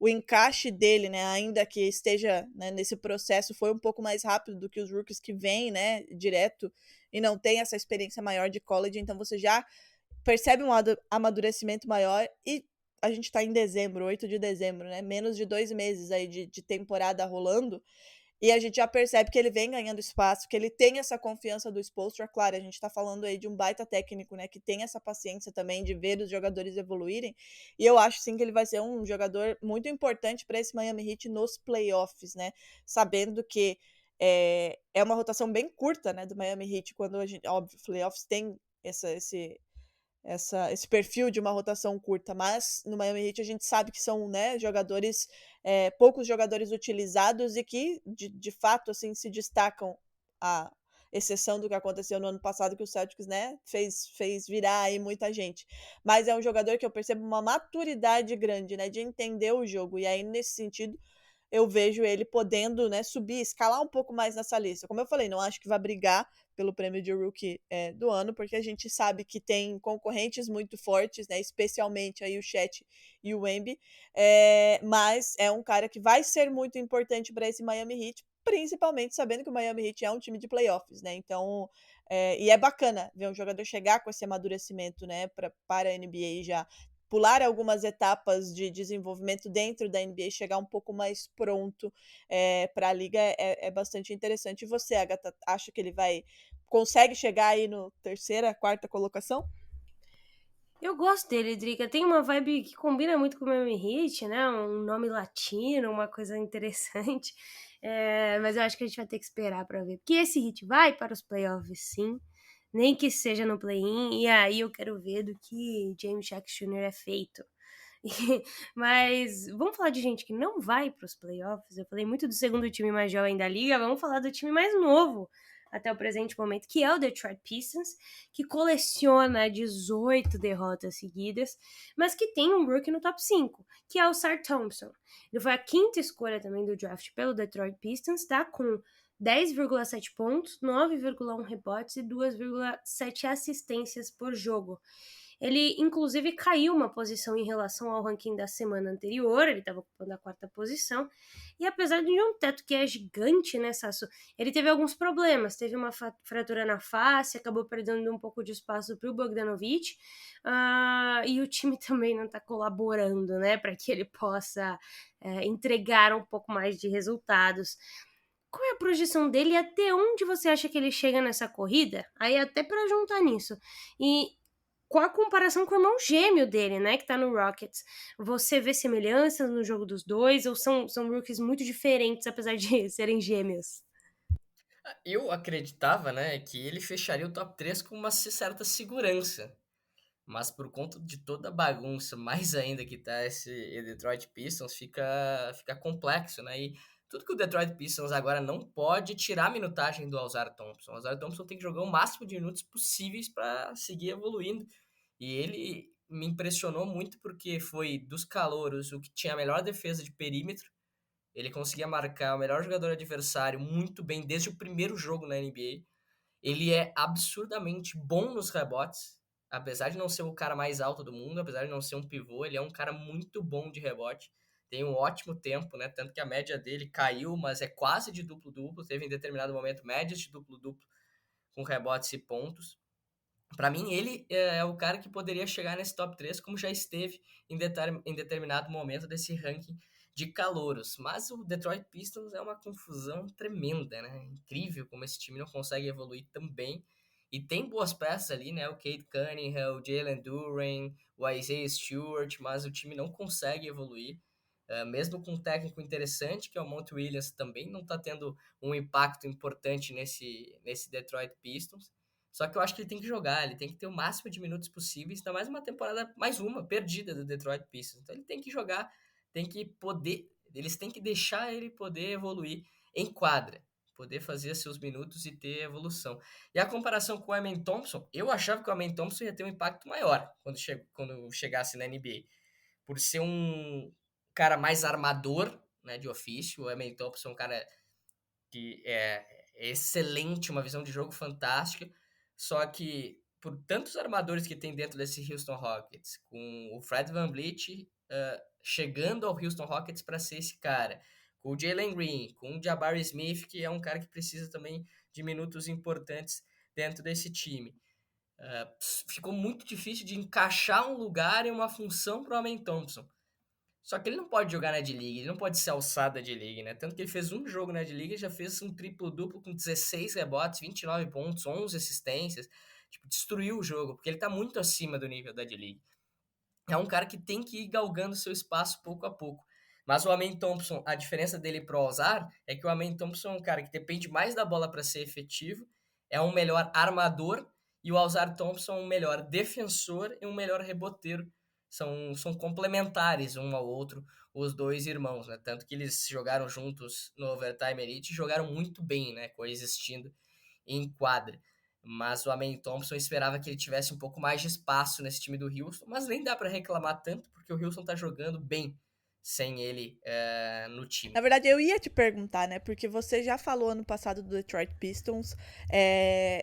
encaixe dele, né, ainda que esteja, né, nesse processo, foi um pouco mais rápido do que os rookies que vêm, né, direto e não tem essa experiência maior de college, então você já percebe um amadurecimento maior e a gente tá em dezembro, 8 de dezembro, né? Menos de 2 meses aí de temporada rolando. E a gente já percebe que ele vem ganhando espaço, que ele tem essa confiança do Spoelstra. Claro, a gente tá falando aí de um baita técnico, né? Que tem essa paciência também de ver os jogadores evoluírem. E eu acho, sim, que ele vai ser um jogador muito importante para esse Miami Heat nos playoffs, né? Sabendo que é uma rotação bem curta, né? Do Miami Heat, quando a gente... Óbvio, playoffs tem esse perfil de uma rotação curta, mas no Miami Heat a gente sabe que são, né, jogadores, poucos jogadores utilizados e que de fato assim se destacam, a exceção do que aconteceu no ano passado, que o Celtics, né, fez virar aí muita gente, mas é um jogador que eu percebo uma maturidade grande, né, de entender o jogo, e aí nesse sentido eu vejo ele podendo, né, subir, escalar um pouco mais nessa lista. Como eu falei, não acho que vai brigar pelo prêmio de Rookie do ano, porque a gente sabe que tem concorrentes muito fortes, né, especialmente aí o Chet e o Wemby, mas é um cara que vai ser muito importante para esse Miami Heat, principalmente sabendo que o Miami Heat é um time de playoffs, né, então... e é bacana ver um jogador chegar com esse amadurecimento, né, para a NBA já pular algumas etapas de desenvolvimento dentro da NBA, chegar um pouco mais pronto para a liga é bastante interessante. E você, Agatha, acha que ele consegue chegar aí no terceira, quarta colocação? Eu gosto dele, Drica. Tem uma vibe que combina muito com o Miami Heat, né? Um nome latino, uma coisa interessante. Mas eu acho que a gente vai ter que esperar para ver. Porque esse Heat vai para os playoffs, sim. Nem que seja no play-in. E aí eu quero ver do que James Jackson Jr. é feito. Mas vamos falar de gente que não vai para os playoffs. Eu falei muito do segundo time mais jovem da liga. Vamos falar do time mais novo até o presente momento, que é o Detroit Pistons, que coleciona 18 derrotas seguidas, mas que tem um rookie no top 5, que é o Sar Thompson. Ele foi a quinta escolha também do draft pelo Detroit Pistons, tá com 10,7 pontos, 9,1 rebotes e 2,7 assistências por jogo. Ele, inclusive, caiu uma posição em relação ao ranking da semana anterior, ele estava ocupando a quarta posição, e apesar de um teto que é gigante, né, Sasso, ele teve alguns problemas, teve uma fratura na face, acabou perdendo um pouco de espaço para o Bogdanovic, e o time também não está colaborando, né, para que ele possa entregar um pouco mais de resultados. Qual é a projeção dele e até onde você acha que ele chega nessa corrida? Aí até para juntar nisso. E com a comparação com o irmão gêmeo dele, né, que tá no Rockets, você vê semelhanças no jogo dos dois ou são rookies muito diferentes, apesar de serem gêmeos? Eu acreditava, né, que ele fecharia o top 3 com uma certa segurança. Mas por conta de toda a bagunça, mais ainda que tá esse Detroit Pistons, fica complexo, né? E tudo que o Detroit Pistons agora não pode tirar a minutagem do Ausar Thompson. O Ausar Thompson tem que jogar o máximo de minutos possíveis para seguir evoluindo. E ele me impressionou muito porque foi dos calouros o que tinha a melhor defesa de perímetro. Ele conseguia marcar o melhor jogador adversário muito bem desde o primeiro jogo na NBA. Ele é absurdamente bom nos rebotes, apesar de não ser o cara mais alto do mundo, apesar de não ser um pivô, ele é um cara muito bom de rebote, tem um ótimo tempo, né? Tanto que a média dele caiu, mas é quase de duplo-duplo, teve em determinado momento médias de duplo-duplo com rebotes e pontos. Para mim, ele é o cara que poderia chegar nesse top 3, como já esteve em determinado momento desse ranking de calouros. Mas o Detroit Pistons é uma confusão tremenda, né? Incrível como esse time não consegue evoluir tão bem. E tem boas peças ali, né? O Cade Cunningham, o Jalen Duren, o Isaiah Stewart, mas o time não consegue evoluir. Mesmo com um técnico interessante, que é o Monty Williams, também não está tendo um impacto importante nesse Detroit Pistons. Só que eu acho que ele tem que jogar, ele tem que ter o máximo de minutos possíveis, ainda mais uma temporada, mais uma, perdida do Detroit Pistons. Então ele tem que jogar, tem que poder, eles têm que deixar ele poder evoluir em quadra, poder fazer seus minutos e ter evolução. E a comparação com o Amen Thompson, eu achava que o Amen Thompson ia ter um impacto maior quando chegasse na NBA, por ser um cara mais armador, né, de ofício. O Amen Thompson é um cara que é excelente, uma visão de jogo fantástica, só que por tantos armadores que tem dentro desse Houston Rockets, com o Fred VanVleet chegando ao Houston Rockets para ser esse cara, com o Jalen Green, com o Jabari Smith, que é um cara que precisa também de minutos importantes dentro desse time. Ficou muito difícil de encaixar um lugar e uma função para o Amen Thompson. Só que ele não pode jogar na D-League, ele não pode ser alçado da D-League, né? Tanto que ele fez um jogo na D-League e já fez um triplo-duplo com 16 rebotes, 29 pontos, 11 assistências. Tipo, destruiu o jogo, porque ele tá muito acima do nível da D-League. É um cara que tem que ir galgando seu espaço pouco a pouco. Mas o Amen Thompson, a diferença dele pro Alzar é que o Amen Thompson é um cara que depende mais da bola para ser efetivo, é um melhor armador, e o Alzar Thompson é um melhor defensor e um melhor reboteiro. São complementares um ao outro, os dois irmãos, né? Tanto que eles jogaram juntos no Overtime Elite e jogaram muito bem, né? Coexistindo em quadra. Mas o Amen Thompson esperava que ele tivesse um pouco mais de espaço nesse time do Houston, mas nem dá para reclamar tanto, porque o Houston tá jogando bem sem ele no time. Na verdade, eu ia te perguntar, né? Porque você já falou ano passado do Detroit Pistons.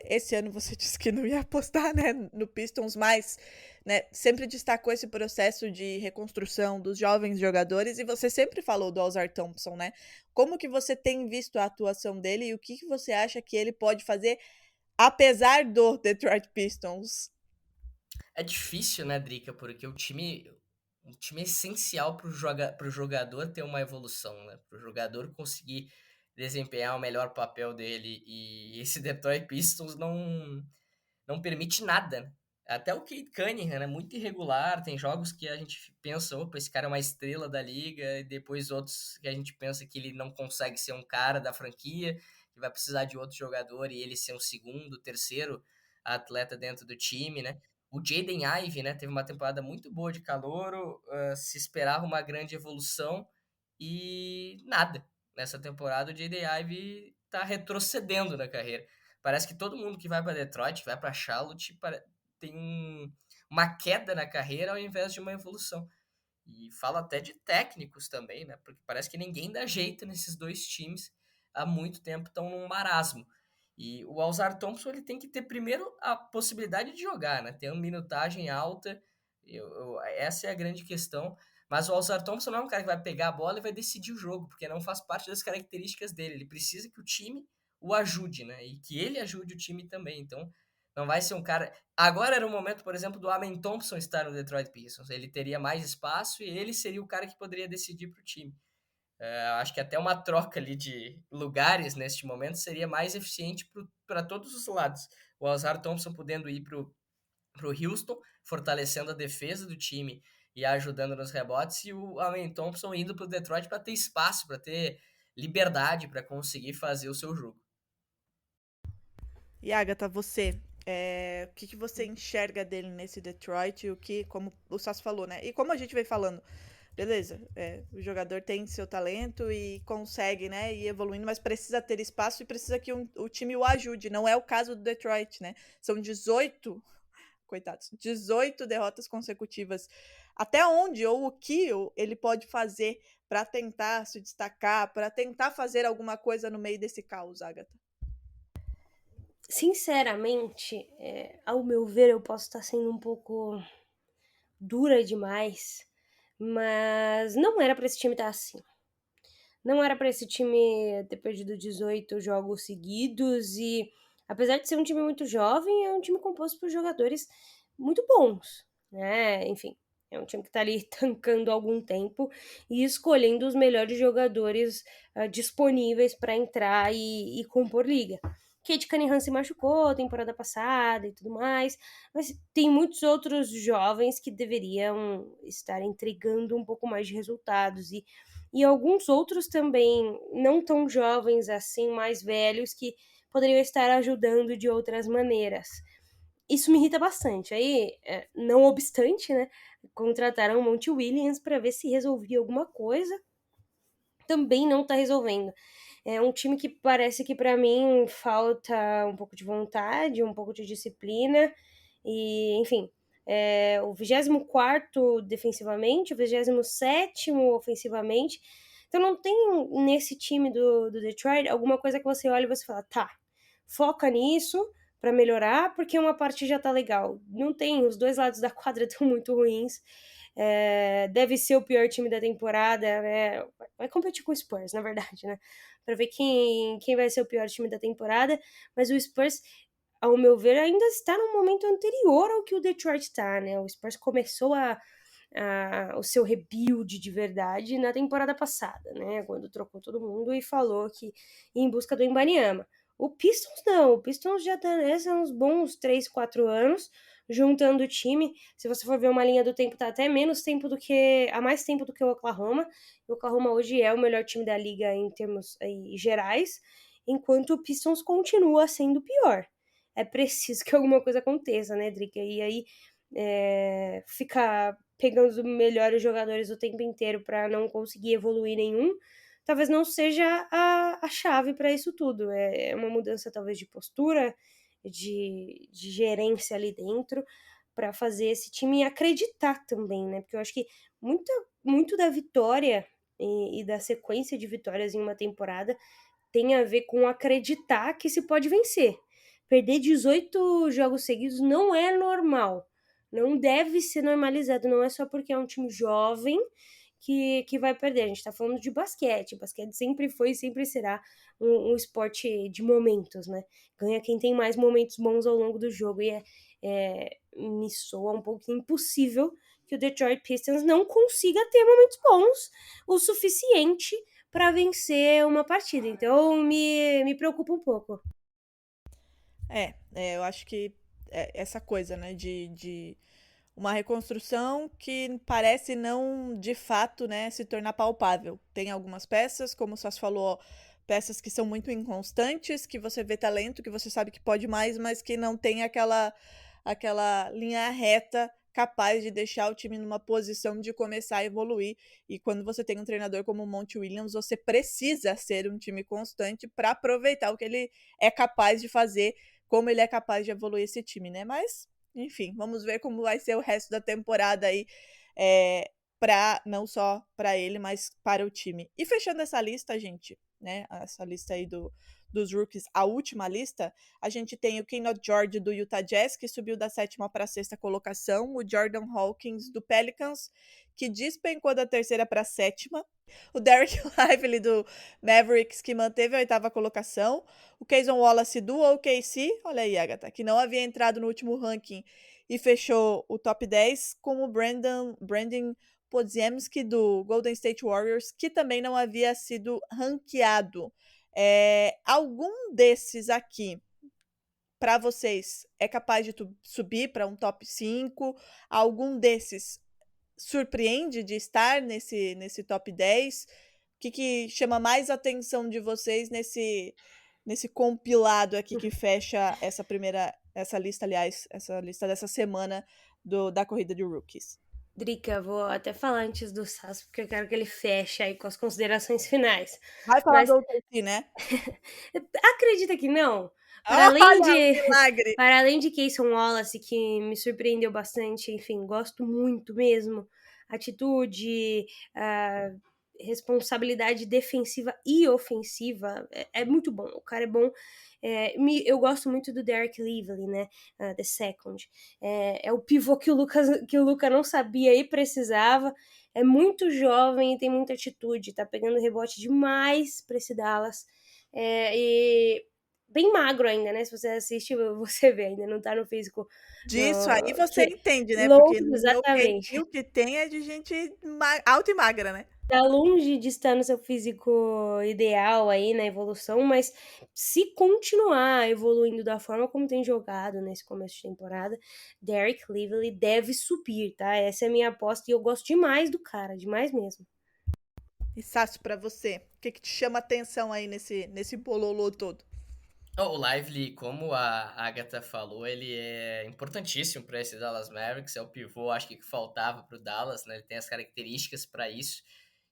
Esse ano você disse que não ia apostar, né, no Pistons, mas, né, sempre destacou esse processo de reconstrução dos jovens jogadores e você sempre falou do Alzar Thompson, né? Como que você tem visto a atuação dele e o que você acha que ele pode fazer apesar do Detroit Pistons? É difícil, né, Drica? Porque um time é essencial para o jogador ter uma evolução, né? Para o jogador conseguir desempenhar o melhor papel dele. E esse Detroit Pistons não permite nada, né? Até o Cade Cunningham, né? Muito irregular. Tem jogos que a gente pensa, opa, esse cara é uma estrela da liga. E depois outros que a gente pensa que ele não consegue ser um cara da franquia, que vai precisar de outro jogador e ele ser um segundo, terceiro atleta dentro do time, né? O Jaden Ivey, né, teve uma temporada muito boa de calouro, se esperava uma grande evolução e nada. Nessa temporada o Jaden Ivey tá retrocedendo na carreira. Parece que todo mundo que vai para Detroit, vai para Charlotte, tem uma queda na carreira ao invés de uma evolução. E fala até de técnicos também, né? Porque parece que ninguém dá jeito nesses dois times. Há muito tempo estão num marasmo. E o Alzar Thompson ele tem que ter primeiro a possibilidade de jogar, né? Ter uma minutagem alta. Essa é a grande questão. Mas o Alzar Thompson não é um cara que vai pegar a bola e vai decidir o jogo, porque não faz parte das características dele. Ele precisa que o time o ajude, né? E que ele ajude o time também. Então, não vai ser um cara... Agora era o momento, por exemplo, do Amen Thompson estar no Detroit Pistons. Ele teria mais espaço e ele seria o cara que poderia decidir para o time. Acho que até uma troca ali de lugares neste momento seria mais eficiente para todos os lados. O Alzar Thompson podendo ir para o Houston, fortalecendo a defesa do time e ajudando nos rebotes, e o Amen Thompson indo para o Detroit para ter espaço, para ter liberdade para conseguir fazer o seu jogo. E Agatha, você, o que você enxerga dele nesse Detroit? O que, como o Sasso falou, né? E como a gente vem falando, beleza, o jogador tem seu talento e consegue, né, ir evoluindo, mas precisa ter espaço e precisa que o time o ajude. Não é o caso do Detroit, né? São 18, coitados, 18 derrotas consecutivas. Até onde ou o que ele pode fazer para tentar se destacar, para tentar fazer alguma coisa no meio desse caos, Agatha? Sinceramente, ao meu ver, eu posso estar sendo um pouco dura demais, mas não era para esse time estar assim. Não era para esse time ter perdido 18 jogos seguidos e, apesar de ser um time muito jovem, é um time composto por jogadores muito bons, né? Enfim, é um time que tá ali tancando há algum tempo e escolhendo os melhores jogadores disponíveis para entrar e compor liga. Kate Cunningham se machucou temporada passada e tudo mais, mas tem muitos outros jovens que deveriam estar entregando um pouco mais de resultados e alguns outros também não tão jovens assim, mais velhos, que poderiam estar ajudando de outras maneiras. Isso me irrita bastante. Aí, não obstante, né, contrataram o Monty Williams para ver se resolvia alguma coisa. Também não tá resolvendo. É um time que parece que para mim falta um pouco de vontade, um pouco de disciplina e, enfim, o 24º defensivamente, o 27º ofensivamente. Então não tem nesse time do Detroit alguma coisa que você olha e você fala, tá, foca nisso para melhorar, porque uma parte já tá legal. Não tem, os dois lados da quadra estão muito ruins. Deve ser o pior time da temporada, né? Vai competir com o Spurs, na verdade, né? Para ver quem vai ser o pior time da temporada, mas o Spurs, ao meu ver, ainda está no momento anterior ao que o Detroit está, né? O Spurs começou o seu rebuild de verdade na temporada passada, né? Quando trocou todo mundo e falou que ia em busca do Wembanyama. O Pistons não, o Pistons já tá nessa há uns bons 3, 4 anos, juntando o time. Se você for ver uma linha do tempo, tá até menos tempo há mais tempo do que o Oklahoma. O Oklahoma hoje é o melhor time da liga em termos aí, gerais, enquanto o Pistons continua sendo pior. É preciso que alguma coisa aconteça, né, Drica? E aí ficar pegando os melhores jogadores o tempo inteiro para não conseguir evoluir nenhum, talvez não seja a chave para isso tudo. É uma mudança talvez de postura, de gerência ali dentro, para fazer esse time acreditar também, né? Porque eu acho que muito da vitória e da sequência de vitórias em uma temporada tem a ver com acreditar que se pode vencer. Perder 18 jogos seguidos não é normal. Não deve ser normalizado. Não é só porque é um time jovem que vai perder. A gente tá falando de basquete. Basquete sempre foi e sempre será um esporte de momentos, né? Ganha quem tem mais momentos bons ao longo do jogo. E me soa um pouco impossível que o Detroit Pistons não consiga ter momentos bons o suficiente para vencer uma partida. Então me preocupa um pouco. Eu acho que essa coisa, né, de uma reconstrução que parece não, de fato, né, se tornar palpável. Tem algumas peças, como o Sassi falou, peças que são muito inconstantes, que você vê talento, que você sabe que pode mais, mas que não tem aquela linha reta capaz de deixar o time numa posição de começar a evoluir. E quando você tem um treinador como o Monty Williams, você precisa ser um time constante para aproveitar o que ele é capaz de fazer, como ele é capaz de evoluir esse time, né? Mas, enfim, vamos ver como vai ser o resto da temporada aí, não só para ele, mas para o time. E fechando essa lista, gente, né? Essa lista aí dos rookies, a última lista, a gente tem o Kenneth George do Utah Jazz, que subiu da 7ª para a 6ª colocação, o Jordan Hawkins do Pelicans, que despencou da 3ª para a 7ª, o Derek Lively do Mavericks, que manteve a 8ª colocação, o Cason Wallace do OKC, olha aí, Agatha, que não havia entrado no último ranking e fechou o top 10, com o Brandon Podziemski do Golden State Warriors, que também não havia sido ranqueado. Algum desses aqui, para vocês, é capaz de subir para um top 5? Algum desses surpreende de estar nesse top 10? O que chama mais atenção de vocês nesse compilado aqui que fecha essa lista, aliás, essa lista dessa semana da corrida de rookies? Drica, vou até falar antes do Sasso, porque eu quero que ele feche aí com as considerações finais. Vai falar do OKC, né? Acredita que não? Milagre! Para além de Cason Wallace, que me surpreendeu bastante, enfim, gosto muito mesmo, atitude, responsabilidade defensiva e ofensiva, é muito bom, o cara é bom. Eu gosto muito do Derek Lively, né, the second. É o pivô que o Luka não sabia e precisava, é muito jovem e tem muita atitude, tá pegando rebote demais pra esse Dallas, e bem magro ainda, né? Se você assiste, você vê, ainda não tá no físico. Disso aí você entende, né? Louco, Porque exatamente. o que tem é de gente alta e magra, né? tá longe de estar no seu físico ideal aí na evolução, mas se continuar evoluindo da forma como tem jogado nesse começo de temporada, Derek Lively deve subir, tá? Essa é a minha aposta e eu gosto demais do cara, demais mesmo. E Sácio, pra você, o que te chama atenção aí nesse bololô todo? O Lively, como a Agatha falou, ele é importantíssimo para esse Dallas Mavericks, é o pivô, acho que faltava para o Dallas, né? Ele tem as características para isso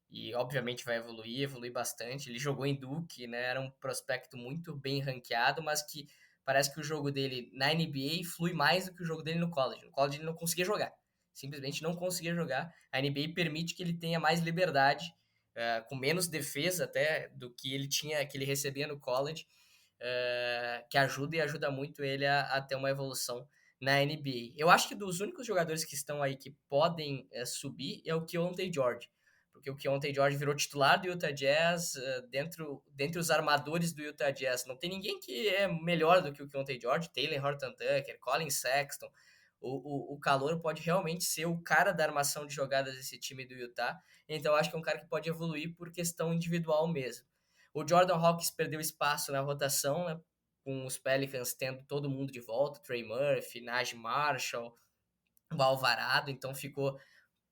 e obviamente vai evoluir bastante. Ele jogou em Duke, né? Era um prospecto muito bem ranqueado, mas que parece que o jogo dele na NBA flui mais do que o jogo dele no college. No college ele não conseguia jogar, simplesmente não conseguia jogar. A NBA permite que ele tenha mais liberdade, com menos defesa até do que ele recebia no college, que ajuda e ajuda muito ele a ter uma evolução na NBA. Eu acho que dos únicos jogadores que estão aí que podem subir é o Keyonte George, porque o Keyonte George virou titular do Utah Jazz, dentre os armadores do Utah Jazz. Não tem ninguém que é melhor do que o Keyonte George, Taylor Horton Tucker, Colin Sexton. O Calouro pode realmente ser o cara da armação de jogadas desse time do Utah, então eu acho que é um cara que pode evoluir por questão individual mesmo. O Jordan Hawkins perdeu espaço na rotação, né, com os Pelicans tendo todo mundo de volta, Trey Murphy, Najee Marshall, o Alvarado, então ficou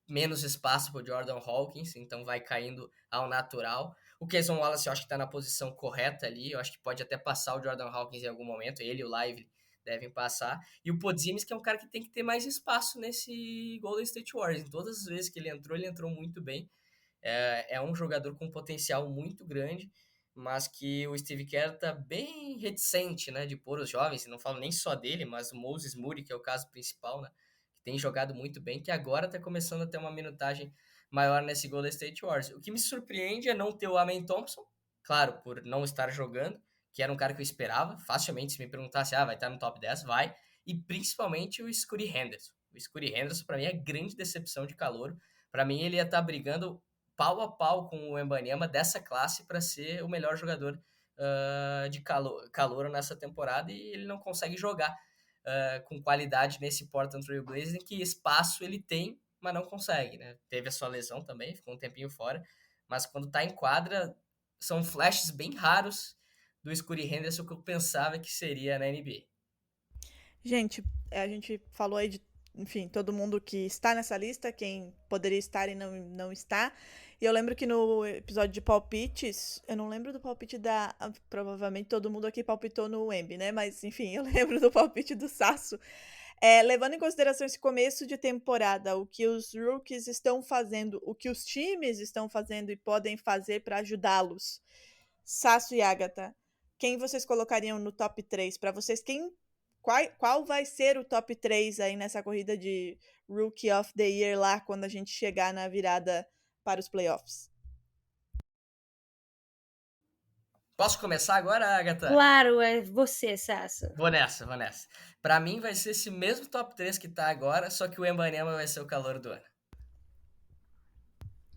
menos espaço para o Jordan Hawkins, então vai caindo ao natural. O Cason Wallace eu acho que está na posição correta ali, eu acho que pode até passar o Jordan Hawkins em algum momento, ele e o Lively devem passar. E o Podziemski, que é um cara que tem que ter mais espaço nesse Golden State Warriors. Em todas as vezes que ele entrou muito bem. É um jogador com potencial muito grande, mas que o Steve Kerr está bem reticente, né, de pôr os jovens. Não falo nem só dele, mas o Moses Moody, que é o caso principal, né, que tem jogado muito bem, que agora está começando a ter uma minutagem maior nesse Golden State Warriors. O que me surpreende é não ter o Amen Thompson, claro, por não estar jogando, que era um cara que eu esperava, facilmente, se me perguntasse, vai estar no top 10, vai, e principalmente o Scottie Henderson. O Scottie Henderson, para mim, é grande decepção de calor. Para mim, ele ia estar brigando pau a pau com o Wembanyama dessa classe para ser o melhor jogador de calor nessa temporada, e ele não consegue jogar com qualidade nesse Portland Trail Blazers, em que espaço ele tem, mas não consegue, né? Teve a sua lesão também, ficou um tempinho fora, mas quando tá em quadra, são flashes bem raros do Scottie Henderson que eu pensava que seria na NBA. Gente, a gente falou aí de, enfim, todo mundo que está nessa lista, quem poderia estar e não está. E eu lembro que no episódio de palpites, eu não lembro do palpite da... Provavelmente todo mundo aqui palpitou no Wemby, né? Mas, enfim, eu lembro do palpite do Sasso. Levando em consideração esse começo de temporada, o que os rookies estão fazendo, o que os times estão fazendo e podem fazer para ajudá-los. Sasso e Agatha, quem vocês colocariam no top 3? Para vocês, qual vai ser o top 3 aí nessa corrida de Rookie of the Year lá, quando a gente chegar na virada para os playoffs? Posso começar agora, Agatha? Claro, é você, Sasso. Vou nessa. Pra mim vai ser esse mesmo top 3 que tá agora, só que o Wembanyama vai ser o calor do ano.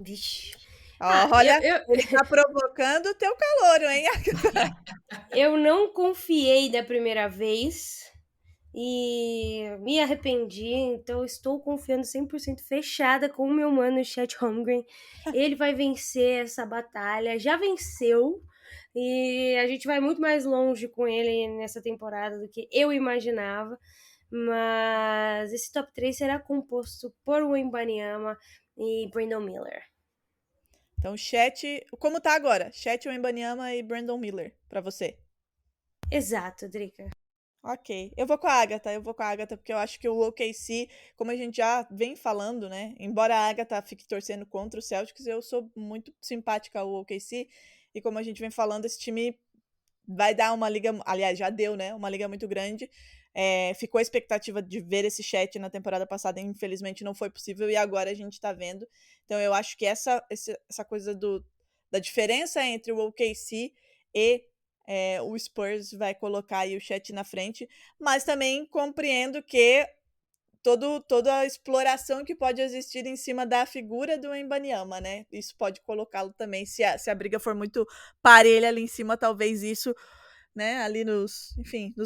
Vixe. Olha, ele tá provocando o teu calor, hein? Eu não confiei da primeira vez e me arrependi, então estou confiando 100% fechada com o meu mano Chet Holmgren. Ele vai vencer essa batalha, já venceu, e a gente vai muito mais longe com ele nessa temporada do que eu imaginava. Mas esse top 3 será composto por Wembanyama e Brandon Miller. Então, Chet, como tá agora? Chet, Wembanyama e Brandon Miller, pra você. Exato, Drica. Ok. Eu vou com a Agatha, porque eu acho que o OKC, como a gente já vem falando, né? Embora a Agatha fique torcendo contra o Celtics, eu sou muito simpática ao OKC. E como a gente vem falando, esse time vai dar uma liga... Aliás, já deu, né? Uma liga muito grande. Ficou a expectativa de ver esse Chet na temporada passada, infelizmente não foi possível, e agora a gente tá vendo. Então eu acho que essa coisa da diferença entre o OKC e o Spurs vai colocar aí o Chet na frente, mas também compreendo que toda a exploração que pode existir em cima da figura do Wembanyama, né? Isso pode colocá-lo também, se a briga for muito parelha ali em cima, talvez isso, né, ali nos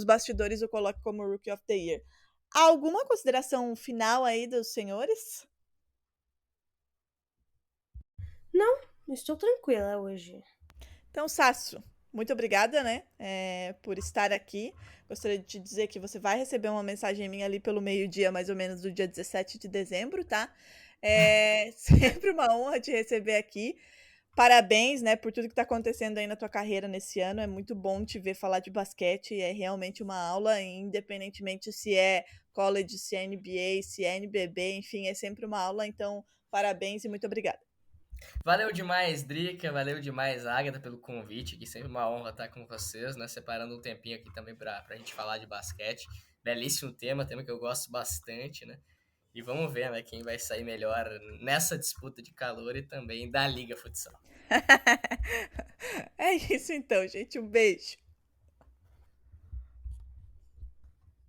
bastidores eu coloque como Rookie of the Year. Alguma consideração final aí dos senhores? Não, estou tranquila hoje. Então, Sasso, muito obrigada, né, por estar aqui. Gostaria de te dizer que você vai receber uma mensagem minha ali pelo meio-dia, mais ou menos, do dia 17 de dezembro, tá? É sempre uma honra te receber aqui. Parabéns, né, por tudo que tá acontecendo aí na tua carreira nesse ano. É muito bom te ver falar de basquete. É realmente uma aula, independentemente se é college, se é NBA, se é NBB, enfim, é sempre uma aula. Então, parabéns e muito obrigada. Valeu demais, Drica, valeu demais, Agatha, pelo convite, que sempre uma honra estar com vocês, né? Separando um tempinho aqui também pra gente falar de basquete. Belíssimo tema que eu gosto bastante, né? E vamos ver, né, quem vai sair melhor nessa disputa de calor e também da Liga Futsal. É isso então, gente. Um beijo.